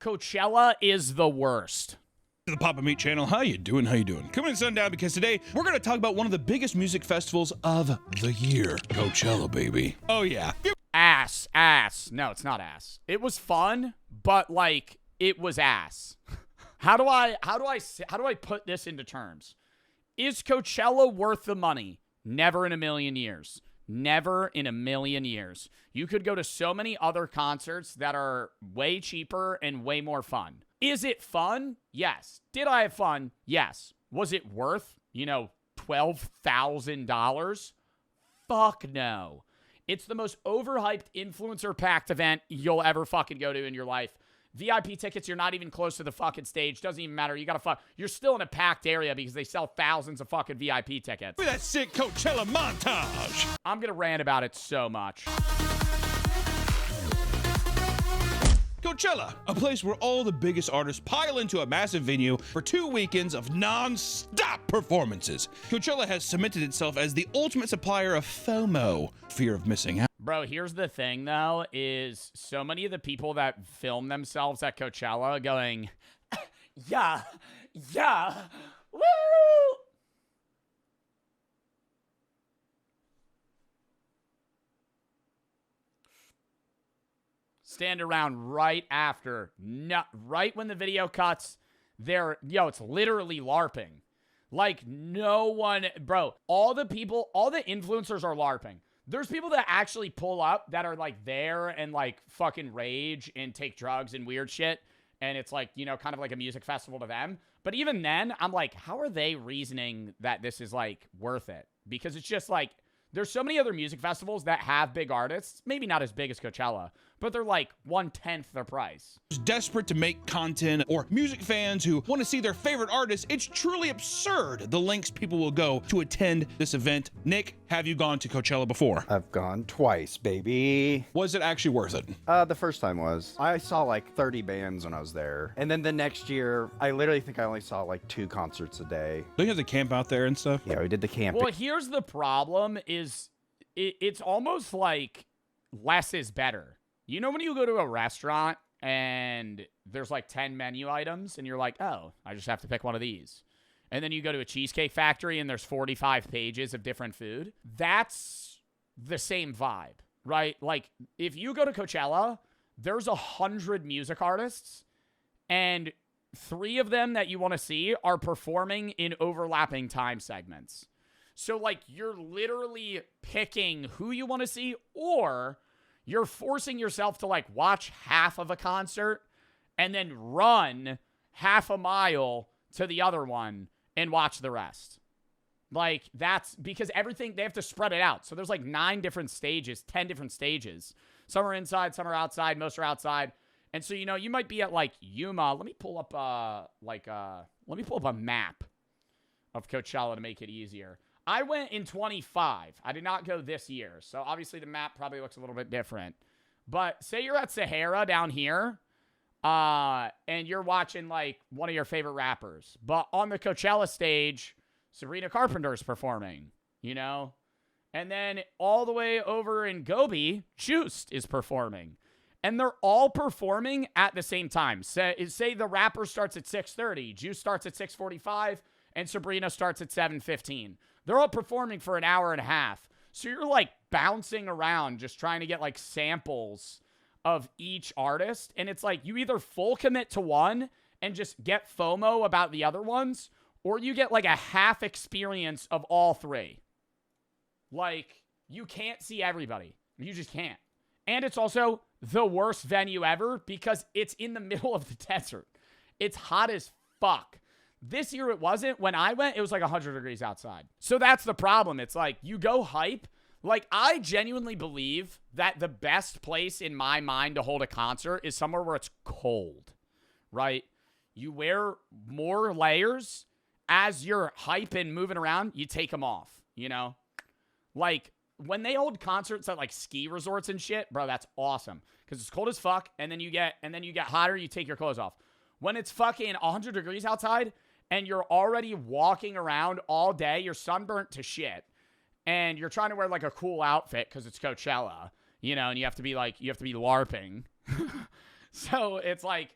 Coachella is the worst. To the Papa Meat channel. How you doing? Coming to sundown because today we're going to talk about one of the biggest music festivals of the year. Coachella, baby. Oh yeah. Ass. No, it's not ass. It was fun, but like it was ass. How do I put this into terms? Is Coachella worth the money? Never in a million years. Never in a million years. You could go to so many other concerts that are way cheaper and way more fun. Is it fun? Yes. Did I have fun? Yes. Was it worth, $12,000? Fuck no. It's the most overhyped influencer-packed event you'll ever fucking go to in your life. VIP tickets, you're not even close to the fucking stage. Doesn't even matter. You're still in a packed area because they sell thousands of fucking VIP tickets. Look at that sick Coachella montage. I'm going to rant about it so much. Coachella, a place where all the biggest artists pile into a massive venue for 2 weekends of non-stop performances. Coachella has cemented itself as the ultimate supplier of FOMO, fear of missing out. Bro, here's the thing, though, is so many of the people that film themselves at Coachella going, yeah, woo! Stand around right after, right when the video cuts, it's literally LARPing. Like, no one, bro, all the influencers are LARPing. There's people that actually pull up that are, like, there and, like, fucking rage and take drugs and weird shit. And it's, like, kind of like a music festival to them. But even then, I'm like, how are they reasoning that this is, like, worth it? Because it's just, like, there's so many other music festivals that have big artists. Maybe not as big as Coachella, but they're, like, 1/10 the price. Desperate to make content, or music fans who want to see their favorite artists, it's truly absurd the lengths people will go to attend this event. Nick, have you gone to Coachella before? I've gone twice, baby. Was it actually worth it? The first time was. I saw like 30 bands when I was there. And then the next year, I literally think I only saw like 2 concerts a day. Don't you have to camp out there and stuff? Yeah, we did the camping. Well, here's the problem is it's almost like less is better. You know when you go to a restaurant and there's like 10 menu items and you're like, oh, I just have to pick one of these. And then you go to a Cheesecake Factory and there's 45 pages of different food. That's the same vibe, right? Like if you go to Coachella, there's 100 music artists and 3 of them that you want to see are performing in overlapping time segments. So like you're literally picking who you want to see, or you're forcing yourself to like watch half of a concert and then run half a mile to the other one and watch the rest. Like that's because everything, they have to spread it out. So there's like 9 different stages, 10 different stages. Some are inside, some are outside, most are outside. And so, you might be at like Yuma. Let me pull up a map of Coachella to make it easier. I went in 25. I did not go this year. So obviously the map probably looks a little bit different. But say you're at Sahara down here, and you're watching like one of your favorite rappers. But on the Coachella stage, Sabrina Carpenter's performing, And then all the way over in Gobi, Juiced is performing. And they're all performing at the same time. Say the rapper starts at 6:30, Juice starts at 6:45, and Sabrina starts at 7:15. They're all performing for an hour and a half. So you're like bouncing around just trying to get like samples of each artist. And it's like you either full commit to one and just get FOMO about the other ones, or you get like a half experience of all 3. Like you can't see everybody. You just can't. And it's also the worst venue ever because it's in the middle of the desert. It's hot as fuck. This year it wasn't. When I went, it was like 100 degrees outside. So that's the problem. It's like you go hype. Like I genuinely believe that the best place in my mind to hold a concert is somewhere where it's cold, right? You wear more layers as you're hype and moving around. You take them off, Like when they hold concerts at like ski resorts and shit, bro, that's awesome because it's cold as fuck. And then you get hotter. You take your clothes off. When it's fucking 100 degrees outside and you're already walking around all day, you're sunburnt to shit, and you're trying to wear like a cool outfit because it's Coachella, and you have to be LARPing. So it's like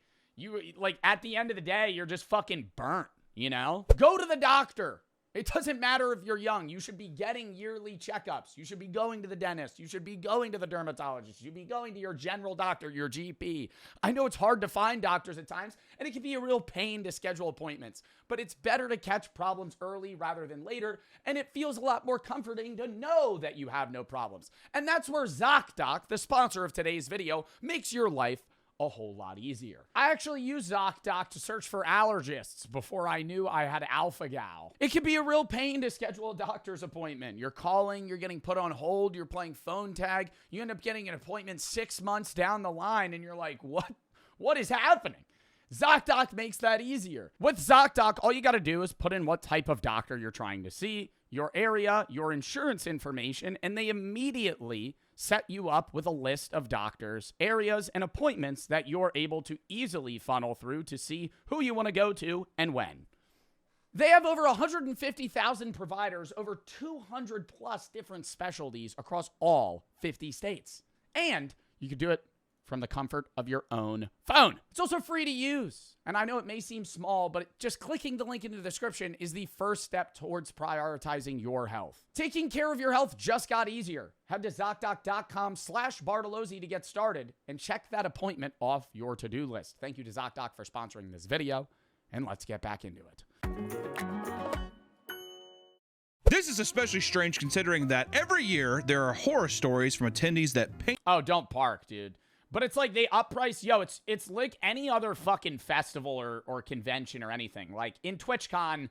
like, at the end of the day, you're just fucking burnt, you know? Go to the doctor. It doesn't matter if you're young. You should be getting yearly checkups. You should be going to the dentist. You should be going to the dermatologist. You should be going to your general doctor, your GP. I know it's hard to find doctors at times, and it can be a real pain to schedule appointments, but it's better to catch problems early rather than later, and it feels a lot more comforting to know that you have no problems. And that's where ZocDoc, the sponsor of today's video, makes your life a whole lot easier. I actually used ZocDoc to search for allergists before I knew I had alpha-gal. It can be a real pain to schedule a doctor's appointment. You're calling, you're getting put on hold, you're playing phone tag, you end up getting an appointment 6 months down the line, and you're like, what is happening? ZocDoc makes that easier. With ZocDoc, all you got to do is put in what type of doctor you're trying to see, your area, your insurance information, and they immediately set you up with a list of doctors, areas, and appointments that you're able to easily funnel through to see who you want to go to and when. They have over 150,000 providers, over 200 plus different specialties across all 50 states. And you can do it from the comfort of your own phone. It's also free to use. And I know it may seem small, but just clicking the link in the description is the first step towards prioritizing your health. Taking care of your health just got easier. Head to ZocDoc.com/Bartolozzi to get started and check that appointment off your to-do list. Thank you to ZocDoc for sponsoring this video, and let's get back into it. This is especially strange considering that every year there are horror stories from attendees that paint. Oh, don't park, dude. But it's like they upprice, it's like any other fucking festival or convention or anything. Like in TwitchCon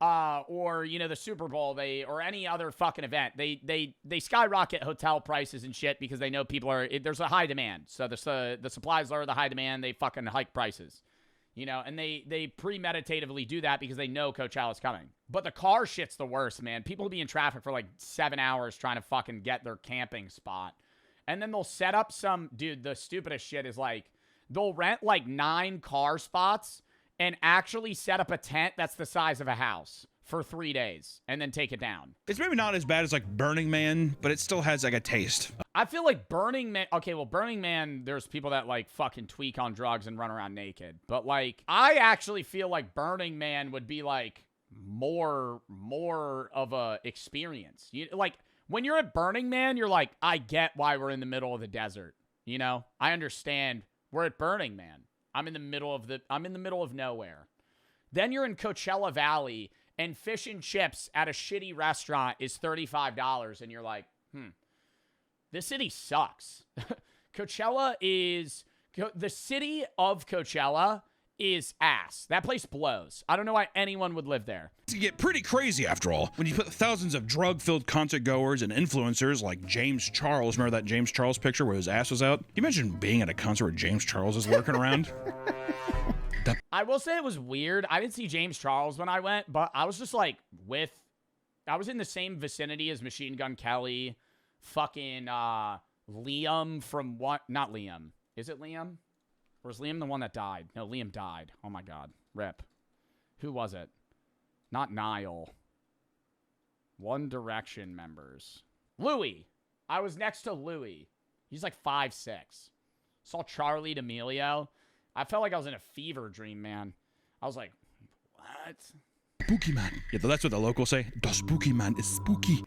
or, you know, the Super Bowl, or any other fucking event, they skyrocket hotel prices and shit because they know people there's a high demand. So the supplies lower the high demand, they fucking hike prices. You know, and they premeditatively do that because they know Coachella's coming. But the car shit's the worst, man. People be in traffic for like 7 hours trying to fucking get their camping spot. And then they'll set up dude, the stupidest shit is like, they'll rent like 9 car spots and actually set up a tent that's the size of a house for 3 days and then take it down. It's maybe not as bad as like Burning Man, but it still has like a taste. I feel like Burning Man, okay, well, Burning Man, there's people that like fucking tweak on drugs and run around naked. But like, I actually feel like Burning Man would be like more of a experience. Like, when you're at Burning Man, you're like, I get why we're in the middle of the desert. You know, I understand. We're at Burning Man. I'm in the middle of nowhere. Then you're in Coachella Valley, and fish and chips at a shitty restaurant is $35, and you're like, this city sucks. The city of Coachella is ass. That place blows. I don't know why anyone would live there. It can get pretty crazy after all. When you put thousands of drug-filled concert goers and influencers like James Charles, remember that James Charles picture where his ass was out? Can you imagine being at a concert where James Charles is lurking around? I will say it was weird. I didn't see James Charles when I went, but I was just like I was in the same vicinity as Machine Gun Kelly, fucking Liam from not Liam. Is it Liam? Or was Liam the one that died? No, Liam died. Oh my God. Rip. Who was it? Not Niall. One Direction members. Louis. I was next to Louis. He's like 5'6". Saw Charlie D'Amelio. I felt like I was in a fever dream, man. I was like, what? Spooky man. Yeah, that's what the locals say. The spooky man is spooky.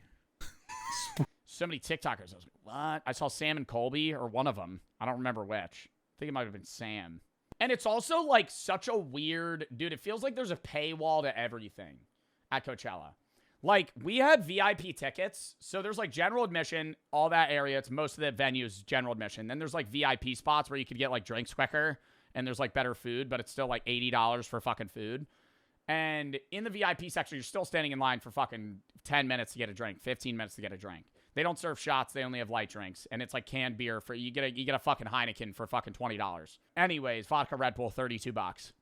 So many TikTokers. I was like, what? I saw Sam and Colby, or one of them. I don't remember which. I think it might have been Sam. And it's also like such a weird, dude, it feels like there's a paywall to everything at Coachella. Like, we had VIP tickets, so there's like general admission, all that area. It's most of the venues general admission. Then there's like VIP spots where you could get like drinks quicker, and there's like better food, but it's still like $80 for fucking food. And in the VIP section, you're still standing in line for fucking 10 minutes to get a drink, 15 minutes to get a drink. They don't serve shots. They only have light drinks. And it's like canned beer for, you get a fucking Heineken for fucking $20. Anyways, vodka Red Bull, $32.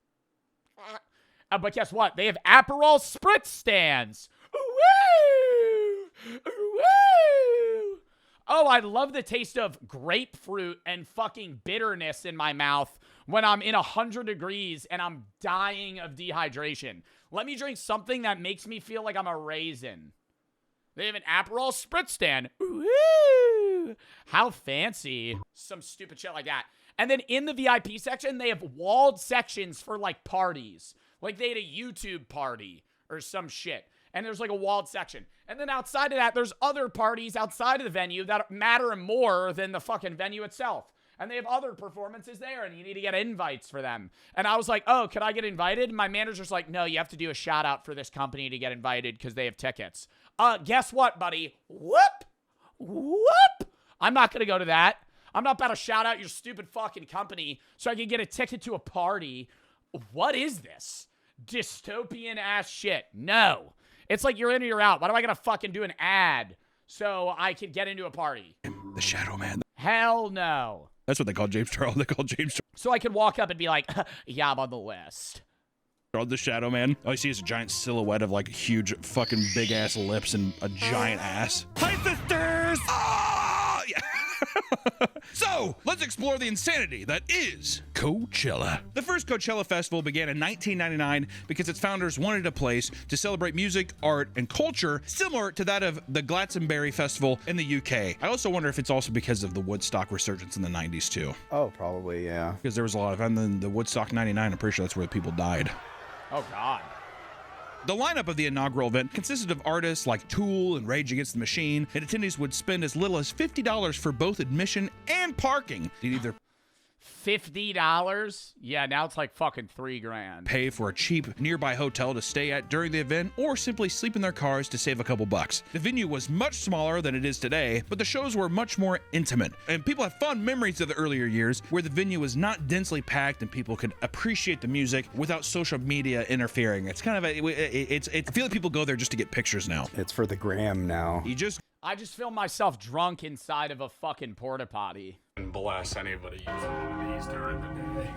But guess what? They have Aperol Spritz stands. Woo! Woo! Oh, I love the taste of grapefruit and fucking bitterness in my mouth when I'm in 100 degrees and I'm dying of dehydration. Let me drink something that makes me feel like I'm a raisin. They have an Aperol Spritz stand. Woo! How fancy. Some stupid shit like that. And then in the VIP section, they have walled sections for like parties. Like they had a YouTube party or some shit. And there's like a walled section. And then outside of that, there's other parties outside of the venue that matter more than the fucking venue itself. And they have other performances there, and you need to get invites for them. And I was like, oh, could I get invited? And my manager's like, no, you have to do a shout out for this company to get invited because they have tickets. Guess what, buddy? Whoop. I'm not going to go to that. I'm not about to shout out your stupid fucking company so I can get a ticket to a party. What is this? Dystopian ass shit. No. It's like you're in or you're out. Why do I gotta fucking do an ad so I can get into a party? The Shadow Man. Hell no. That's what they call James Charles. They call James Charles. So I could walk up and be like, yeah, I'm on the list. The Shadow Man. All you see is a giant silhouette of like huge fucking big ass lips and a giant ass. Hi, sisters! Ah! Yeah. So, let's explore the insanity that is Coachella. The first Coachella festival began in 1999 because its founders wanted a place to celebrate music, art, and culture similar to that of the Glastonbury Festival in the UK. I also wonder if it's also because of the Woodstock resurgence in the 90s too. Oh, probably, yeah. Because there was a lot of, and then the Woodstock 99, I'm pretty sure that's where people died. Oh, God. The lineup of the inaugural event consisted of artists like Tool and Rage Against the Machine, and attendees would spend as little as $50 for both admission and parking. They'd either $50? Yeah, now it's like fucking $3,000. pay for a cheap nearby hotel to stay at during the event, or simply sleep in their cars to save a couple bucks. The venue was much smaller than it is today, but the shows were much more intimate, and people have fond memories of the earlier years where the venue was not densely packed and people could appreciate the music without social media interfering. It's kind of I feel like people go there just to get pictures now. It's for the gram now. I just feel myself drunk inside of a fucking porta potty. And bless anybody using one of these during the day.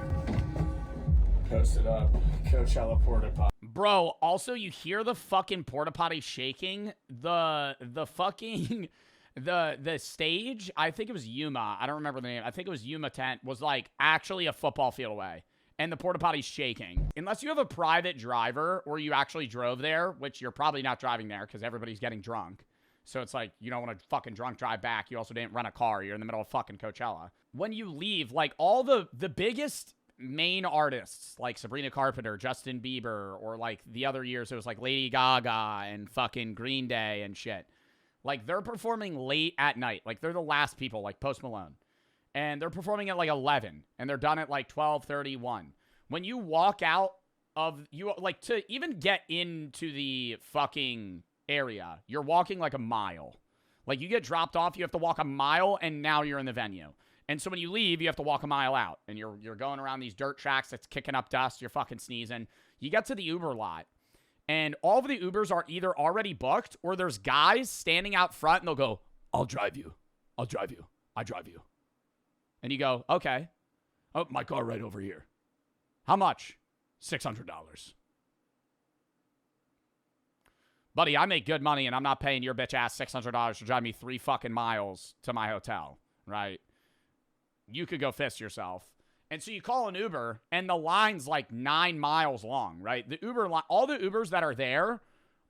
Post it up. Coachella porta potty. Bro, also you hear the fucking porta potty shaking. The fucking the stage, I think it was Yuma. I don't remember the name. I think it was Yuma tent, was like actually a football field away. And the porta potty's shaking. Unless you have a private driver or you actually drove there, which you're probably not driving there because everybody's getting drunk. So it's like, you don't want to fucking drunk drive back. You also didn't rent a car. You're in the middle of fucking Coachella. When you leave, like all the biggest main artists, like Sabrina Carpenter, Justin Bieber, or like the other years, it was like Lady Gaga and fucking Green Day and shit. Like they're performing late at night. Like they're the last people, like Post Malone. And they're performing at like 11. And they're done at like 12:31. When you walk out of, you like to even get into the fucking area, you're walking like a mile. Like you get dropped off, you have to walk a mile, and now you're in the venue. And so when you leave, you have to walk a mile out, and you're going around these dirt tracks that's kicking up dust, you're fucking sneezing. You get to the Uber lot, and all of the Ubers are either already booked or there's guys standing out front, and they'll go, I'll drive you. I drive you. And you go, okay. Oh, my car right over here. How much? $600. Buddy, I make good money, and I'm not paying your bitch ass $600 to drive me 3 fucking miles to my hotel, right? You could go fist yourself. And so you call an Uber, and the line's like 9 miles long, right? The Uber line, all the Ubers that are there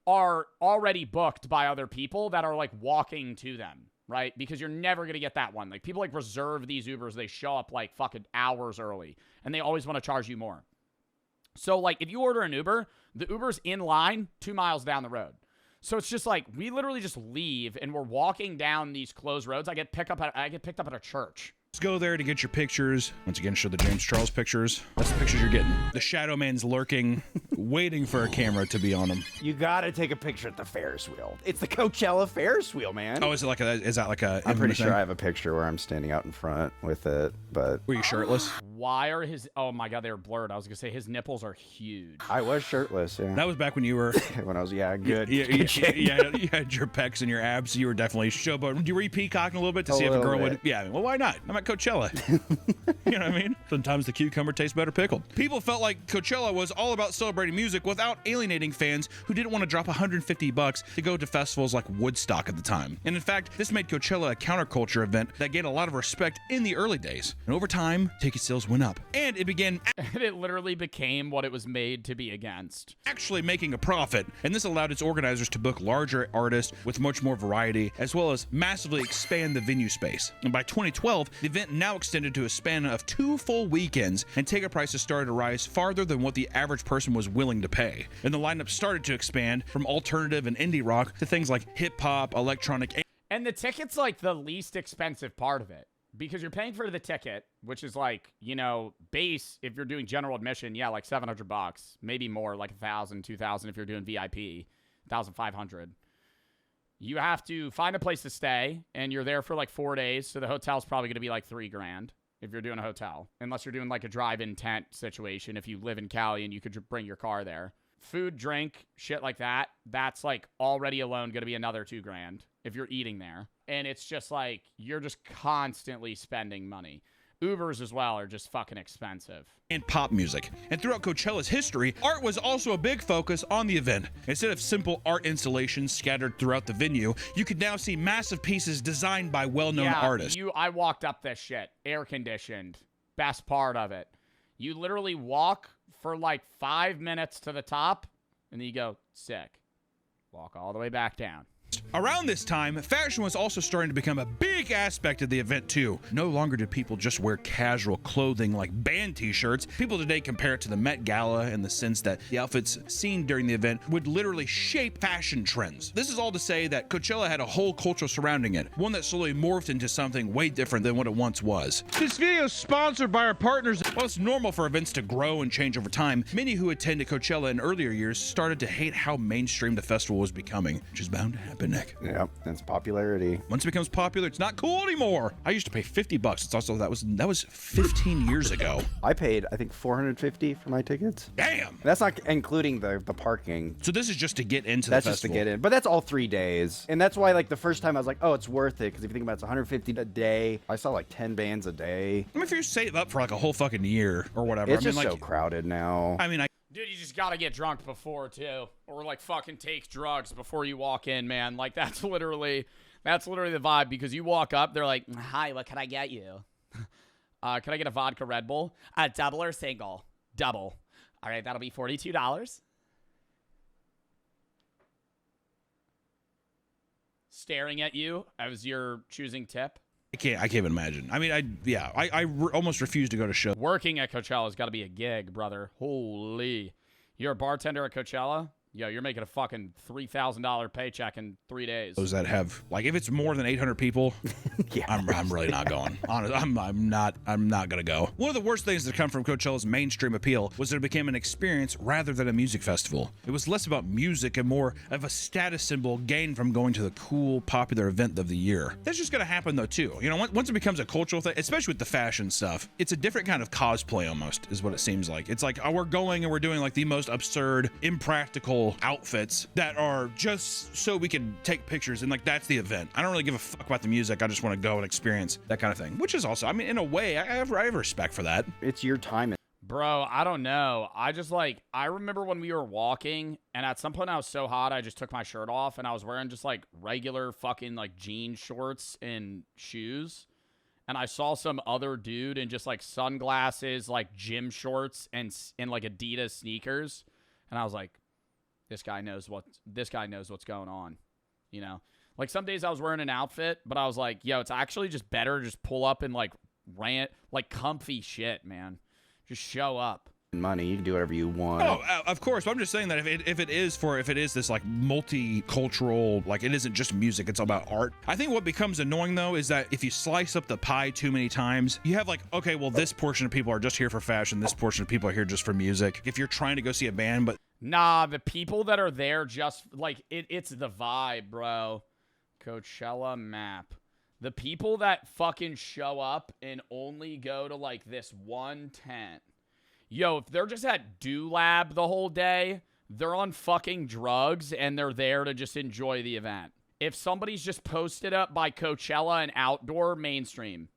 are already booked by other people that are like walking to them, right? Because you're never going to get that one. Like people like reserve these Ubers. They show up like fucking hours early, and they always want to charge you more. So like if you order an Uber, the Uber's in line 2 miles down the road. So it's just like we literally just leave and we're walking down these closed roads. I get picked up at a church. Let's go there to get your pictures. Once again, show the James Charles pictures. That's the pictures you're getting. The Shadow Man's lurking, waiting for a camera to be on him. You gotta take a picture at the Ferris wheel. It's the Coachella Ferris wheel, man. Oh, is that like a? I'm pretty sure I have a picture where I'm standing out in front with it, but Were you shirtless? Why are his? Oh my God, they were blurred. I was gonna say his nipples are huge. I was shirtless. Yeah, That was back when you were. when I was good. You had your pecs and your abs. You were definitely showboating. Were you peacocking a little bit to see if a girl would? Yeah. Well, why not? I'm at Coachella. You know what I mean? Sometimes the cucumber tastes better pickled. People felt like Coachella was all about celebrating music without alienating fans who didn't want to drop $150 to go to festivals like Woodstock at the time. And in fact, this made Coachella a counterculture event that gained a lot of respect in the early days. And over time, ticket sales went up. And it began And it literally became what it was made to be against. actually making a profit. And this allowed its organizers to book larger artists with much more variety, as well as massively expand the venue space. And by 2012, the the event now extended to a span of 2 full weekends, and ticket prices started to rise farther than what the average person was willing to pay. And the lineup started to expand from alternative and indie rock to things like hip-hop, electronic, And the ticket's like the least expensive part of it. Because you're paying for the ticket, which is like, you know, base, if you're doing general admission, yeah, like $700, maybe more, like $1,000, $2,000 if you're doing VIP, $1,500. You have to find a place to stay, and you're there for like 4 days, so the hotel's probably going to be like $3,000 if you're doing a hotel. Unless you're doing like a drive-in tent situation, if you live in Cali and you could bring your car there. Food, drink, shit like that, that's like already alone going to be another $2,000 if you're eating there. And it's just like, you're just constantly spending money. Ubers as well are just fucking expensive. and pop music. And throughout Coachella's history, art was also a big focus on the event. Instead of simple art installations scattered throughout the venue, you could now see massive pieces designed by well-known artists. I walked up this shit, air conditioned, best part of it. You literally walk for like 5 minutes to the top, and then you go, sick. Walk all the way back down. Around this time, fashion was also starting to become a big aspect of the event too. No longer do people just wear casual clothing like band t-shirts. People today compare it to the Met Gala in the sense that the outfits seen during the event would literally shape fashion trends. This is all to say that Coachella had a whole culture surrounding it, one that slowly morphed into something way different than what it once was. This video is sponsored by our partners. While it's normal for events to grow and change over time, many who attended Coachella in earlier years started to hate how mainstream the festival was becoming, which is bound to happen, Nick. Yep, that's popularity. Once it becomes popular, it's not cool anymore. I used to pay $50. It's also that was 15 years ago. I paid, I think, $450 for my tickets. Damn. That's not including the parking. So this is just to get into That's the just to festival. get in, but that's all 3 days, and that's why like the first time I was like, oh, it's worth it, because if you think about it, it's $150 a day. I saw like 10 bands a day. I mean, if you save up for like a whole fucking year or whatever, It's I mean, just like, so crowded now. I mean, Dude, you just gotta get drunk before, too. Or, like, fucking take drugs before you walk in, man. Like, that's literally the vibe, because you walk up, they're like, hi, what can I get you? Can I get a vodka Red Bull? Double or single? Double. All right, that'll be $42. Staring at you as you're choosing tip. I can't even imagine. I mean, I almost refuse to go to shows. Working at Coachella's got to be a gig, brother. Holy. You're a bartender at Coachella? Yo, you're making a fucking $3,000 paycheck in 3 days. Those that have, like, if it's more than 800 people, Yeah. I'm really not going. Honestly, I'm not gonna go. One of the worst things that come from Coachella's mainstream appeal was that it became an experience rather than a music festival. It was less about music and more of a status symbol gained from going to the cool, popular event of the year. That's just gonna happen though too. You know, once it becomes a cultural thing, especially with the fashion stuff, it's a different kind of cosplay almost, is what it seems like. It's like, oh, we're going and we're doing like the most absurd, impractical outfits that are just so we can take pictures, and like that's the event. I don't really give a fuck about the music. I just want to go and experience that kind of thing, which is also, I mean, in a way, I have respect for that. It's your time. Bro, I don't know. I remember when we were walking, and at some point I was so hot, I just took my shirt off, and I was wearing just like regular fucking like jean shorts and shoes. And I saw some other dude in just like sunglasses, like gym shorts, and like Adidas sneakers. And I was like, this guy knows what's going on, you know? Like some days I was wearing an outfit, but I was like, yo, it's actually just better to just pull up and like comfy shit, man. Just show up. Money, you can do whatever you want. Oh, of course. But I'm just saying that if it is this like multicultural, like it isn't just music, it's all about art. I think what becomes annoying though is that if you slice up the pie too many times, you have like, okay, well, this portion of people are just here for fashion, this portion of people are here just for music. If you're trying to go see a band, but nah, the people that are there just like it's the vibe, bro. Coachella map. The people that fucking show up and only go to like this one tent. Yo, if they're just at Do Lab the whole day, they're on fucking drugs and they're there to just enjoy the event. If somebody's just posted up by Coachella and outdoor, mainstream.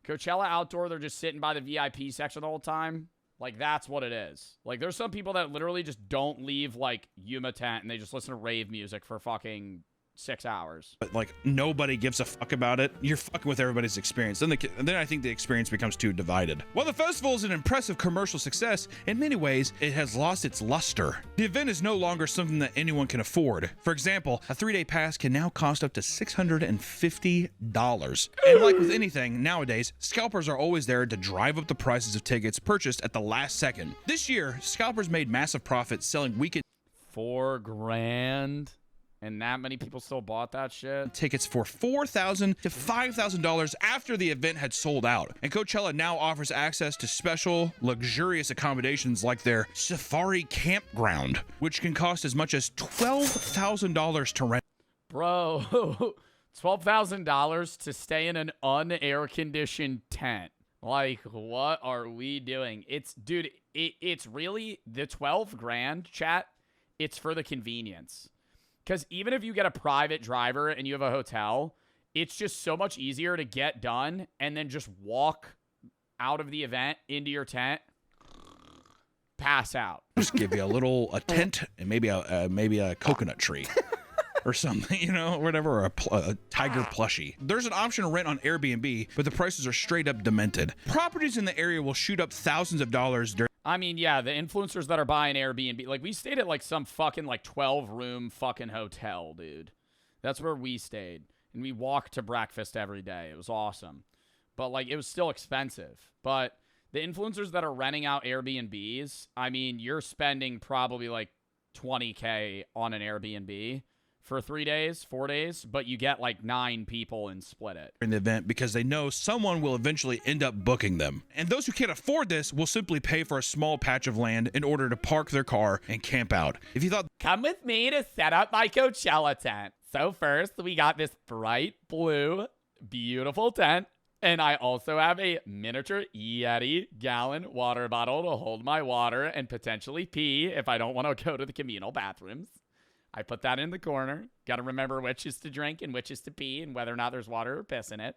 Coachella outdoor, they're just sitting by the VIP section the whole time. Like, that's what it is. Like, there's some people that literally just don't leave, like, Yuma tent and they just listen to rave music for fucking 6 hours. But like nobody gives a fuck about it. You're fucking with everybody's experience. Then I think the experience becomes too divided. While the festival is an impressive commercial success, in many ways it has lost its luster. The event is no longer something that anyone can afford. For example, a 3-day pass can now cost up to $650. And like with anything nowadays, scalpers are always there to drive up the prices of tickets purchased at the last second. This year, scalpers made massive profits selling weekend $4,000. And that many people still bought that shit? tickets for $4,000 to $5,000 after the event had sold out. And Coachella now offers access to special, luxurious accommodations like their Safari Campground, which can cost as much as $12,000 to rent. Bro, $12,000 to stay in an unair-conditioned tent. Like, what are we doing? It's really the 12 grand, chat. It's for the convenience. Because even if you get a private driver and you have a hotel, it's just so much easier to get done and then just walk out of the event into your tent, pass out. Just give you a tent and maybe a coconut tree. Or something, you know, whatever, a tiger plushie. There's an option to rent on Airbnb, but the prices are straight up demented. Properties in the area will shoot up thousands of dollars during. I mean, yeah, the influencers that are buying Airbnb, like we stayed at like some fucking like 12-room fucking hotel, dude. That's where we stayed. And we walked to breakfast every day. It was awesome. But like it was still expensive. But the influencers that are renting out Airbnbs, I mean, you're spending probably like $20K on an Airbnb for 3 days, 4 days, but you get like 9 people and split it. In the event because they know someone will eventually end up booking them. And those who can't afford this will simply pay for a small patch of land in order to park their car and camp out. If you thought, come with me to set up my Coachella tent. So first, we got this bright blue, beautiful tent. And I also have a miniature Yeti gallon water bottle to hold my water and potentially pee if I don't want to go to the communal bathrooms. I put that in the corner. Got to remember which is to drink and which is to pee and whether or not there's water or piss in it.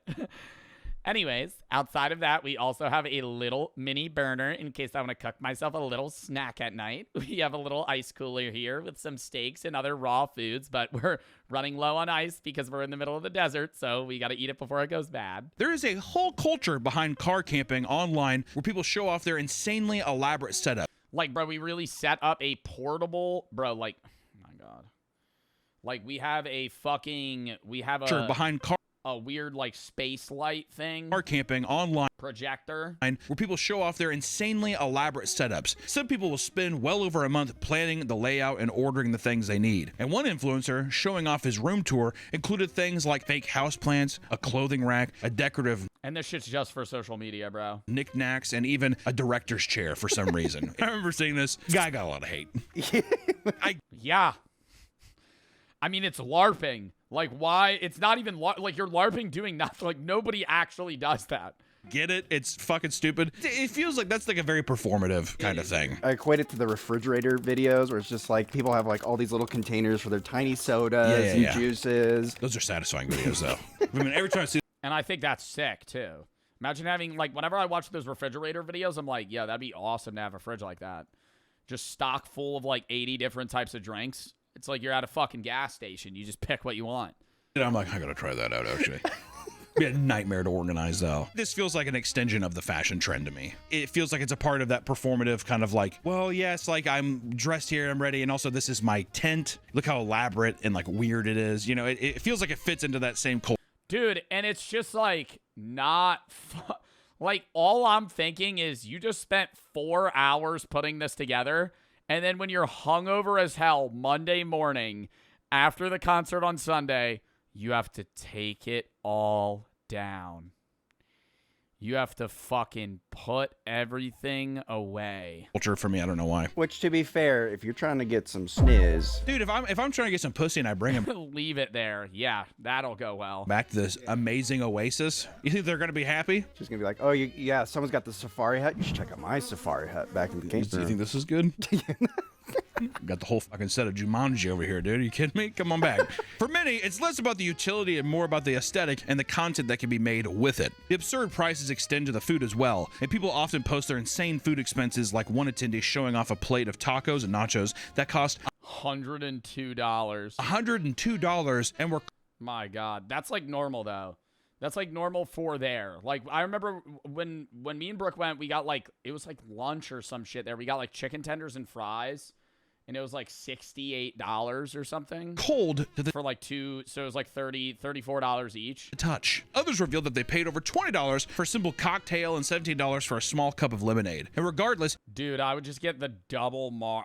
Anyways, outside of that, we also have a little mini burner in case I want to cook myself a little snack at night. We have a little ice cooler here with some steaks and other raw foods, but we're running low on ice because we're in the middle of the desert, so we got to eat it before it goes bad. There is a whole culture behind car camping online where people show off their insanely elaborate setup. Like, bro, we really set up a portable, bro, like, God. Like we have a behind a weird like space light thing. Car camping online projector where people show off their insanely elaborate setups. Some people will spend well over a month planning the layout and ordering the things they need. And one influencer showing off his room tour included things like fake houseplants, a clothing rack, a decorative. And this shit's just for social media, bro. Knickknacks, and even a director's chair for some reason. I remember seeing this. Guy got a lot of hate. Yeah. I mean, it's LARPing. Like, why? It's not even like you're LARPing doing nothing. Like, nobody actually does that. Get it? It's fucking stupid. It feels like that's like a very performative kind of thing. I equate it to the refrigerator videos where it's just like people have like all these little containers for their tiny sodas and juices. Those are satisfying videos, though. I mean, every time I see. And I think that's sick, too. Imagine having, like, whenever I watch those refrigerator videos, I'm like, yeah, that'd be awesome to have a fridge like that. Just stock full of, like, 80 different types of drinks. It's like you're at a fucking gas station. You just pick what you want. And I'm like, I gotta try that out, actually. Be a nightmare to organize, though. This feels like an extension of the fashion trend to me. It feels like it's a part of that performative kind of like, well, yes, like I'm dressed here, I'm ready, and also this is my tent. Look how elaborate and like weird it is. You know, it feels like it fits into that same culture. Dude, and it's just like not like all I'm thinking is you just spent 4 hours putting this together, and then when you're hungover as hell Monday morning after the concert on Sunday, you have to take it all down. You have to fucking put everything away. Culture for me, I don't know why. Which, to be fair, if you're trying to get some sniz, dude, if I'm trying to get some pussy and I bring him, leave it there. Yeah, that'll go well. Back to this amazing oasis. You think they're gonna be happy? She's gonna be like, oh, yeah, someone's got the safari hut. You should check out my safari hut back in the game. Do you think this is good? Got the whole fucking set of Jumanji over here, dude. Are you kidding me? Come on back. For many, it's less about the utility and more about the aesthetic and the content that can be made with it. The absurd prices extend to the food as well, and people often post their insane food expenses, like one attendee showing off a plate of tacos and nachos that cost $102. $102, and we're My God, that's like normal though. That's like normal for there. Like I remember when me and Brooke went, we got like it was like lunch or some shit there. We got like chicken tenders and fries, and it was like $68 or something. cold to the For like two, so it was like $34 each. touch. Others revealed that they paid over $20 for a simple cocktail and $17 for a small cup of lemonade. And regardless, Dude, I would just get the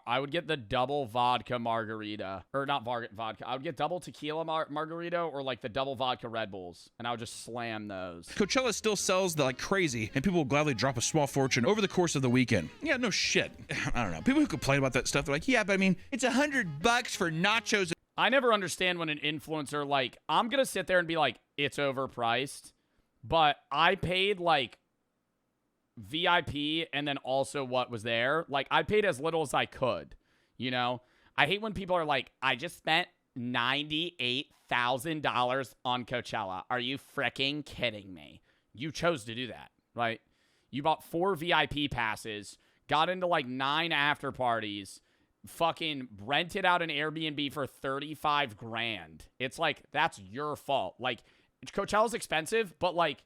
I would get the double vodka margarita, or not vodka. I would get double tequila margarita, or like the double vodka Red Bulls, and I would just slam those. Coachella still sells like crazy, and people will gladly drop a small fortune over the course of the weekend. Yeah, no shit. I don't know. People who complain about that stuff, they're like, yeah, but I mean, it's $100 for nachos. I never understand when an influencer like I'm gonna sit there and be like, it's overpriced, but I paid like VIP and then also what was there. Like I paid as little as I could, you know? I hate when people are like, I just spent $98,000 on Coachella. Are you freaking kidding me? You chose to do that, right? You bought 4 VIP passes, got into like 9 after parties, fucking rented out an Airbnb for 35 grand. It's like, that's your fault. Like, Coachella's expensive, but like,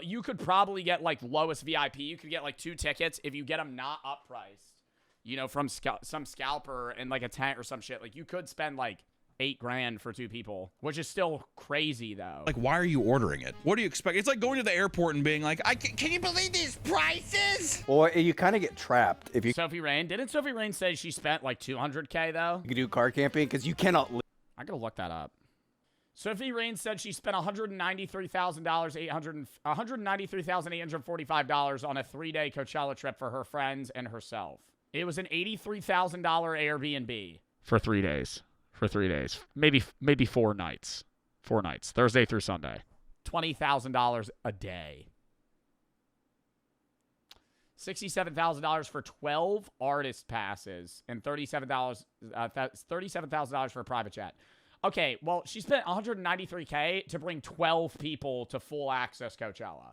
you could probably get like lowest VIP. You could get like 2 tickets if you get them not uppriced, you know, from some scalper and like a tent or some shit. Like, you could spend like $8 grand for 2 people, which is still crazy though. Like, why are you ordering it? What do you expect? It's like going to the airport and being like, can you believe these prices? Or you kind of get trapped if you Sophie Rain, didn't Sophie Rain say she spent like $200K though? can do car camping because you cannot. I gotta look that up. Sophie Rain said she spent $193,845 on a 3-day Coachella trip for her friends and herself. It was an $83,000 Airbnb for 3 days. For 3 days, maybe 4 nights. 4 nights, Thursday through Sunday. $20,000 a day. $67,000 for 12 artist passes and $37,000 for a private jet. Okay, well, she spent $193K to bring 12 people to full access Coachella.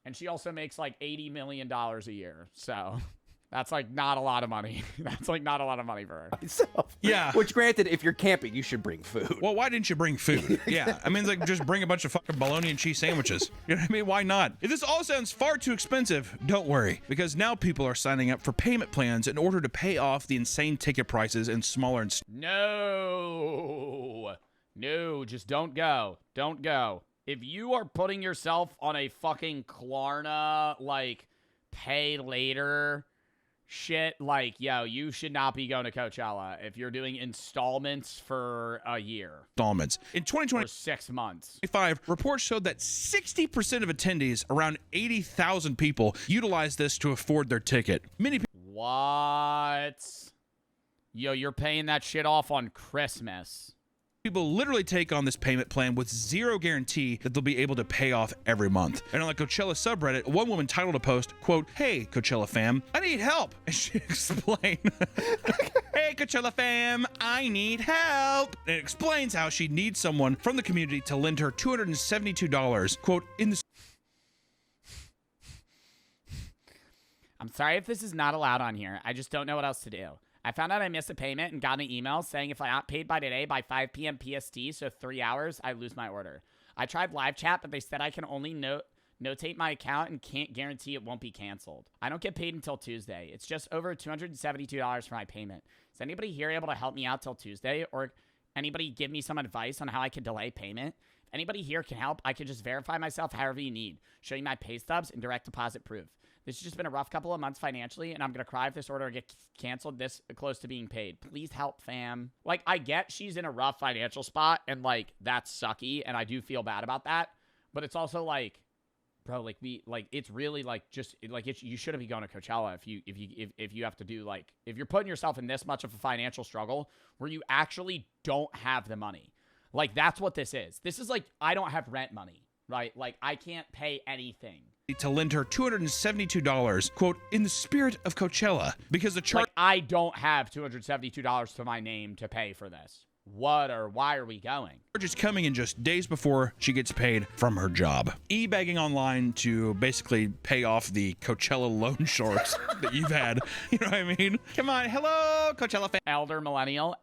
And she also makes like $80 million a year. So that's like not a lot of money. That's like not a lot of money for her. Myself. Yeah. Which, granted, if you're camping, you should bring food. Well, why didn't you bring food? Yeah, I mean, it's like just bring a bunch of fucking bologna and cheese sandwiches. You know what I mean? Why not? If this all sounds far too expensive, don't worry, because now people are signing up for payment plans in order to pay off the insane ticket prices and smaller. No, just don't go. Don't go. If you are putting yourself on a fucking Klarna, like, pay later shit, like, yo, you should not be going to Coachella if you're doing installments for a year. Installments. In 2020. Or 6 months. 5 reports showed that 60% of attendees, around 80,000 people, utilized this to afford their ticket. Many people. What? Yo, you're paying that shit off on Christmas. People literally take on this payment plan with zero guarantee that they'll be able to pay off every month. And on the Coachella subreddit, one woman titled a post, quote, "Hey, Coachella fam, I need help." And she explained, "Hey, Coachella fam, I need help." And it explains how she needs someone from the community to lend her $272, quote, in the... I'm sorry if this is not allowed on here. I just don't know what else to do. I found out I missed a payment and got an email saying if I not paid by today by 5 p.m. PST, so 3 hours, I lose my order. I tried live chat, but they said I can only notate my account and can't guarantee it won't be canceled. I don't get paid until Tuesday. It's just over $272 for my payment. Is anybody here able to help me out till Tuesday? Or anybody give me some advice on how I can delay payment? If anybody here can help, I can just verify myself however you need. Show you my pay stubs and direct deposit proof. This has just been a rough couple of months financially, and I'm going to cry if this order gets canceled this close to being paid. Please help, fam. Like, I get she's in a rough financial spot, and, like, that's sucky, and I do feel bad about that. But it's also, like, bro, like, it's really, like, just, like, you shouldn't be going to Coachella if you have to do, like, if you're putting yourself in this much of a financial struggle where you actually don't have the money. Like, that's what this is. This is, like, I don't have rent money, right? Like, I can't pay anything. To lend her $272, quote, in the spirit of Coachella, because the charge. Like, I don't have $272 to my name to pay for this. what or why are we going? Just coming in just days before she gets paid from her job. E-bagging online to basically pay off the Coachella loan sharks that you've had. You know what I mean? Come on. Hello, Coachella fan. Elder millennial.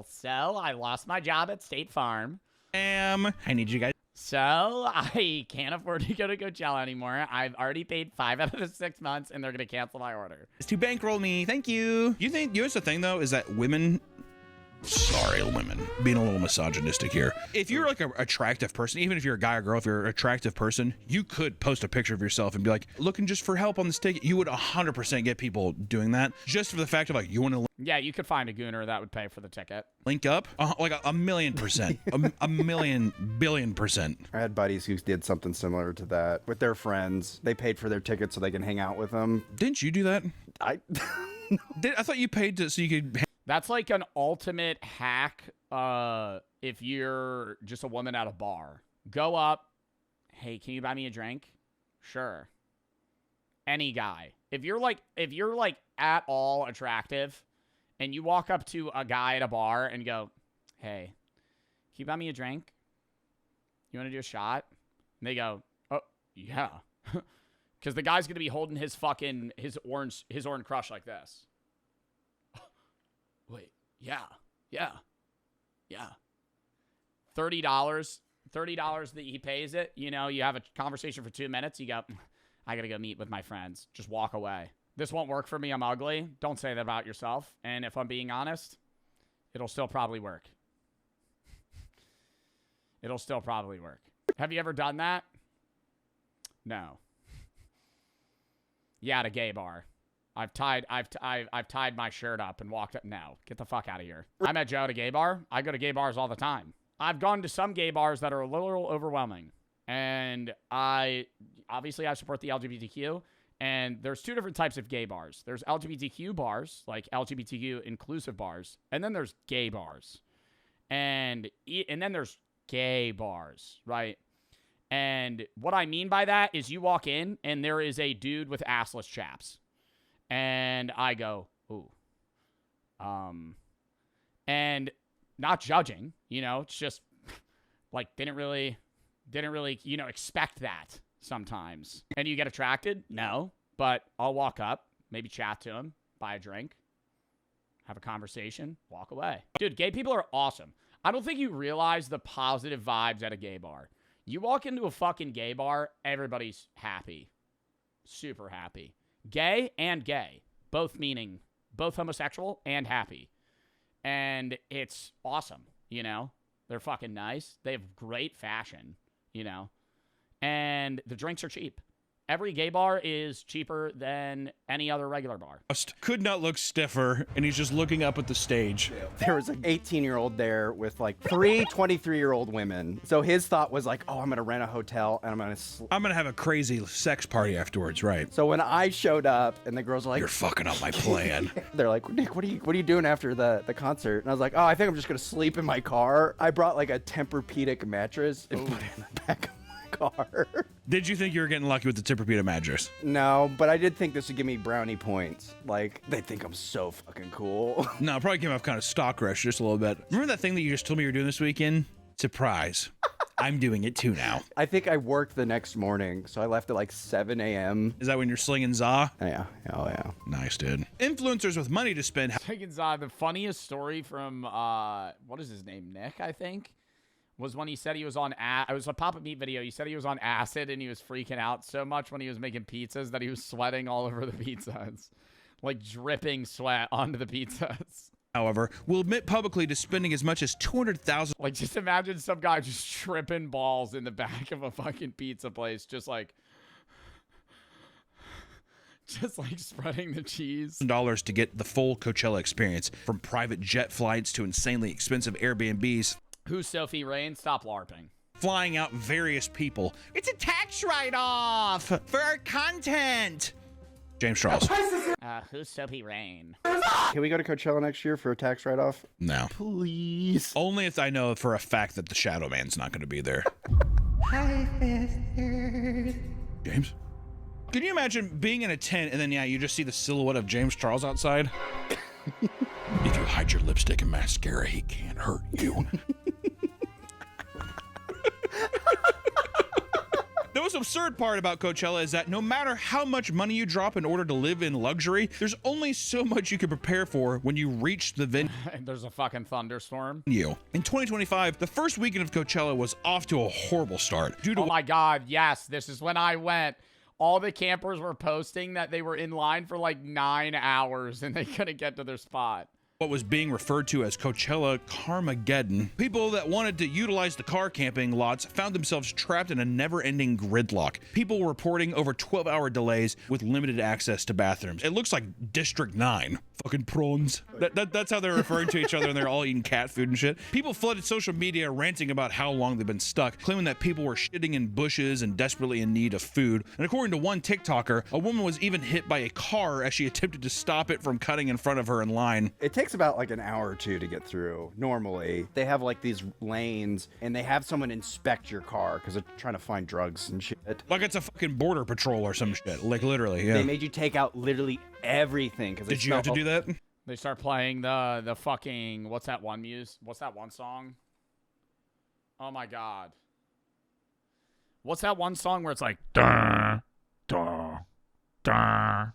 So I lost my job at State Farm. I need you guys. So I can't afford to go to Coachella anymore. I've already paid 5 out of the 6 months, and they're going to cancel my order. It's to bankroll me. Thank you. You think, here's the thing, though, is that women... Sorry, women. Being a little misogynistic here. If you're like an attractive person, even if you're a guy or girl, if you're an attractive person, you could post a picture of yourself and be like, looking just for help on this ticket. You would 100% get people doing that just for the fact of like, you want to Yeah, you could find a gooner that would pay for the ticket. link up? Like a million percent. a million billion percent. I had buddies who did something similar to that with their friends. They paid for their tickets so they can hang out with them. Didn't you do that? I I thought you paid so you could... That's like an ultimate hack if you're just a woman at a bar. Go up, hey, can you buy me a drink? Sure. Any guy. If you're like at all attractive and you walk up to a guy at a bar and go, hey, can you buy me a drink? You want to do a shot? And they go, oh, yeah. Because the guy's going to be holding his orange crush like this. Wait, yeah. $30 that he pays it. You know, you have a conversation for 2 minutes. You go, I got to go meet with my friends. Just walk away. This won't work for me. I'm ugly. Don't say that about yourself. And if I'm being honest, it'll still probably work. Have you ever done that? No. Yeah, at a gay bar. I've tied my shirt up and walked up. No, get the fuck out of here. I met Joe at a gay bar. I go to gay bars all the time. I've gone to some gay bars that are a little overwhelming. And I support the LGBTQ. And there's 2 different types of gay bars. There's LGBTQ bars, like LGBTQ inclusive bars. And then there's gay bars. And then there's gay bars, right? And what I mean by that is you walk in and there is a dude with assless chaps. And I go, ooh. And not judging, you know, it's just like didn't really, you know, expect that sometimes. And you get attracted? No. But I'll walk up, maybe chat to him, buy a drink, have a conversation, walk away. Dude, gay people are awesome. I don't think you realize the positive vibes at a gay bar. You walk into a fucking gay bar, everybody's happy. Super happy. Gay and gay. Both meaning both homosexual and happy. And it's awesome, you know? They're fucking nice. They have great fashion, you know? And the drinks are cheap. Every gay bar is cheaper than any other regular bar. Could not look stiffer, and he's just looking up at the stage. There was an 18-year-old there with like 3 23-year-old women. So his thought was like, oh, I'm going to rent a hotel and I'm going to have a crazy sex party afterwards, right? So when I showed up and the girls were like, you're fucking up my plan. They're like, Nick, what are you doing after the concert? And I was like, oh, I think I'm just going to sleep in my car. I brought like a Tempur-Pedic mattress and put it in the back of my car. Did you think you were getting lucky with the Tempur-Pedic mattress? No, but I did think this would give me brownie points. Like, they think I'm so fucking cool. No, it probably came off kind of stock rush just a little bit. Remember that thing that you just told me you were doing this weekend? Surprise. I'm doing it too now. I think I worked the next morning, so I left at like 7 a.m. Is that when you're slinging za? Yeah. Oh, yeah. Nice, dude. Influencers with money to spend. Slinging za, the funniest story from, what is his name? Nick, I think? Was when he said he was on it was a Papa Meat video. He said he was on acid and he was freaking out so much when he was making pizzas that he was sweating all over the pizzas. Like dripping sweat onto the pizzas. However, will admit publicly to spending as much as $200,000. Like just imagine some guy just tripping balls in the back of a fucking pizza place. Just like spreading the cheese. $1 to get the full Coachella experience, from private jet flights to insanely expensive Airbnbs. Who's Sophie Rain? Stop LARPing. Flying out various people. It's a tax write-off for our content. James Charles. Who's Sophie Rain? Can we go to Coachella next year for a tax write-off? No. Please. Only if I know for a fact that the Shadow Man's not going to be there. James? Can you imagine being in a tent and then, yeah, you just see the silhouette of James Charles outside? You If you hide your lipstick and mascara, he can't hurt you. The most absurd part about Coachella is that no matter how much money you drop in order to live in luxury, there's only so much you can prepare for when you reach the venue. There's a fucking thunderstorm. In 2025, the first weekend of Coachella was off to a horrible start. Due to Oh my God, yes, this is when I went. All the campers were posting that they were in line for like 9 hours and they couldn't get to their spot. what was being referred to as Coachella Carmageddon, people that wanted to utilize the car camping lots found themselves trapped in a never-ending gridlock. People were reporting over 12-hour delays with limited access to bathrooms. It looks like District 9. Fucking prawns. That's how they're referring to each other, and they're all eating cat food and shit. People flooded social media ranting about how long they've been stuck, claiming that people were shitting in bushes and desperately in need of food. And according to one TikToker, a woman was even hit by a car as she attempted to stop it from cutting in front of her in line. It takes about like an hour or two to get through. Normally, they have like these lanes, and they have someone inspect your car because they're trying to find drugs and shit. Like it's a fucking border patrol or some shit. Like literally, yeah. They made you take out literally everything. Did you have to do that? They start playing the fucking, what's that one song? Oh my God. What's that one song where it's like, duh, duh, duh,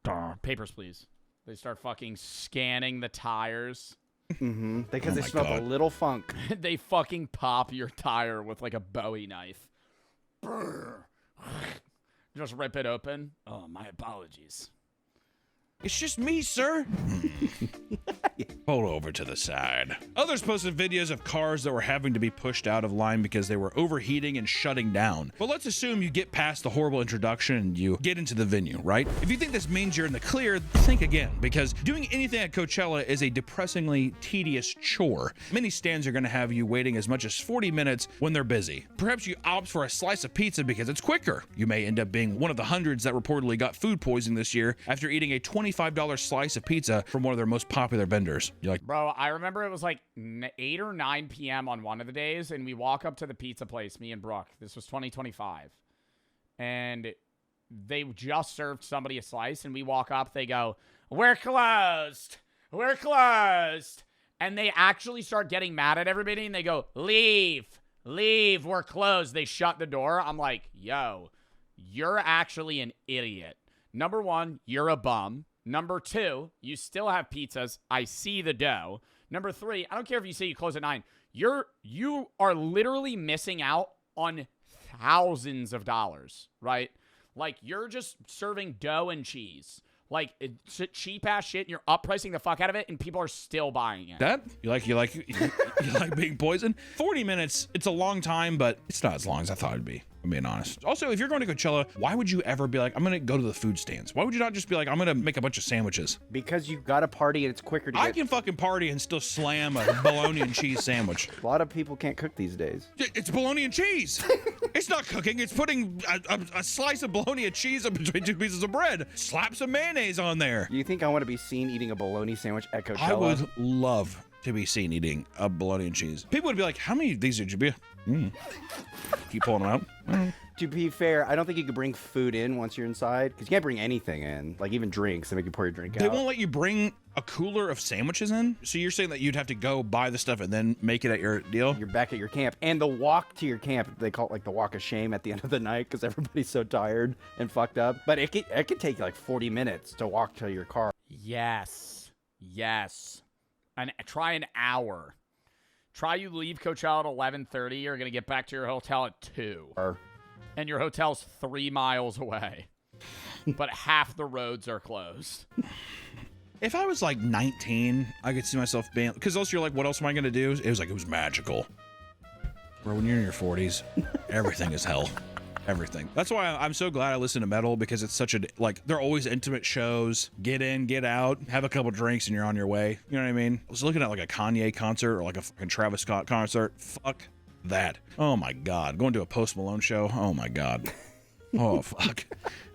duh. Papers, Please. They start fucking scanning the tires. Mm-hmm. Because Oh they my smell God. a little funk. They fucking pop your tire with like a Bowie knife. Brr. Just rip it open. Oh, my apologies. It's just me, sir. Pull over to the side. Others posted videos of cars that were having to be pushed out of line because they were overheating and shutting down. But let's assume you get past the horrible introduction and you get into the venue, right? If you think this means you're in the clear, think again, because doing anything at Coachella is a depressingly tedious chore. Many stands are going to have you waiting as much as 40 minutes when they're busy. Perhaps you opt for a slice of pizza because it's quicker. You may end up being one of the hundreds that reportedly got food poisoning this year after eating a $25 slice of pizza from one of their most popular vendors. You're like, Bro, I remember it was like 8 or 9 p.m. on one of the days, and we walk up to the pizza place, me and Brooke. This was 2025. And they just served somebody a slice, and we walk up, they go, "We're closed. We're closed." And they actually start getting mad at everybody, and they go, "Leave. Leave. We're closed." They shut the door. I'm like, yo, you're actually an idiot. Number one, you're a bum. Number two, you still have pizzas. I see the dough. Number three, I don't care if you say you close at 9. You are literally missing out on thousands of dollars, right? Like, you're just serving dough and cheese. Like, it's cheap ass shit, and you're uppricing the fuck out of it, and people are still buying it. that? You like being poisoned? 40 minutes, it's a long time, but it's not as long as I thought it'd be. I'm being honest. Also, if you're going to Coachella, why would you ever be like, I'm going to go to the food stands? Why would you not just be like, I'm going to make a bunch of sandwiches? Because you got to party and it's quicker to I get. can fucking party and still slam a bologna and cheese sandwich. A lot of people can't cook these days. It's bologna and cheese. It's not cooking. It's putting a slice of bologna and cheese in between two pieces of bread. Slap some mayonnaise on there. Do you think I want to be seen eating a bologna sandwich at Coachella? I would love to be seen eating a bologna and cheese. People would be like, how many of these did you be? Keep pulling them out. To be fair, I don't think you could bring food in once you're inside, because you can't bring anything in, like even drinks. They make you pour your drink They out. won't let you bring a cooler of sandwiches in? So you're saying that you'd have to go buy the stuff and then make it at your deal? You're back at your camp, and the walk to your camp, they call it like the walk of shame at the end of the night, because everybody's so tired and fucked up. But it could take like 40 minutes to walk to your car. Yes. Try an hour. Try you leave Coachella at 11:30. You're going to get back to your hotel at 2. And your hotel's 3 miles away. But half the roads are closed. If I was like 19, I could see myself being, because also you're like, what else am I going to do? It was magical. Bro, when you're in your 40s, everything is hell. Everything. That's why I'm so glad I listen to metal, because it's such a, like, they're always intimate shows. Get in, get out, have a couple drinks, and you're on your way. You know what I mean? I was looking at like a Kanye concert or like a fucking Travis Scott concert. Fuck that. Oh my God. Going to a Post Malone show. Oh my God. Oh, fuck.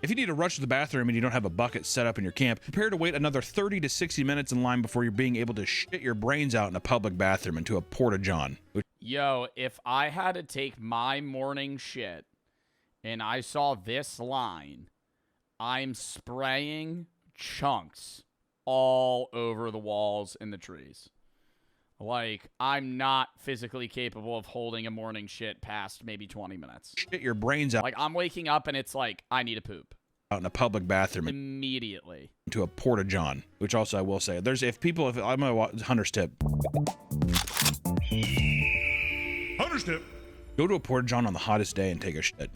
If you need to rush to the bathroom and you don't have a bucket set up in your camp, prepare to wait another 30 to 60 minutes in line before you're being able to shit your brains out in a public bathroom into a porta-john. Yo, if I had to take my morning shit and I saw this line, I'm spraying chunks all over the walls and the trees. Like, I'm not physically capable of holding a morning shit past maybe 20 minutes. Shit your brains out Like, I'm waking up and it's like, I need a poop. in a public bathroom Immediately. into a porta-john, which also I will say, if I'm a Hunter's tip. Hunter's tip. Go to a porta-john on the hottest day and take a shit.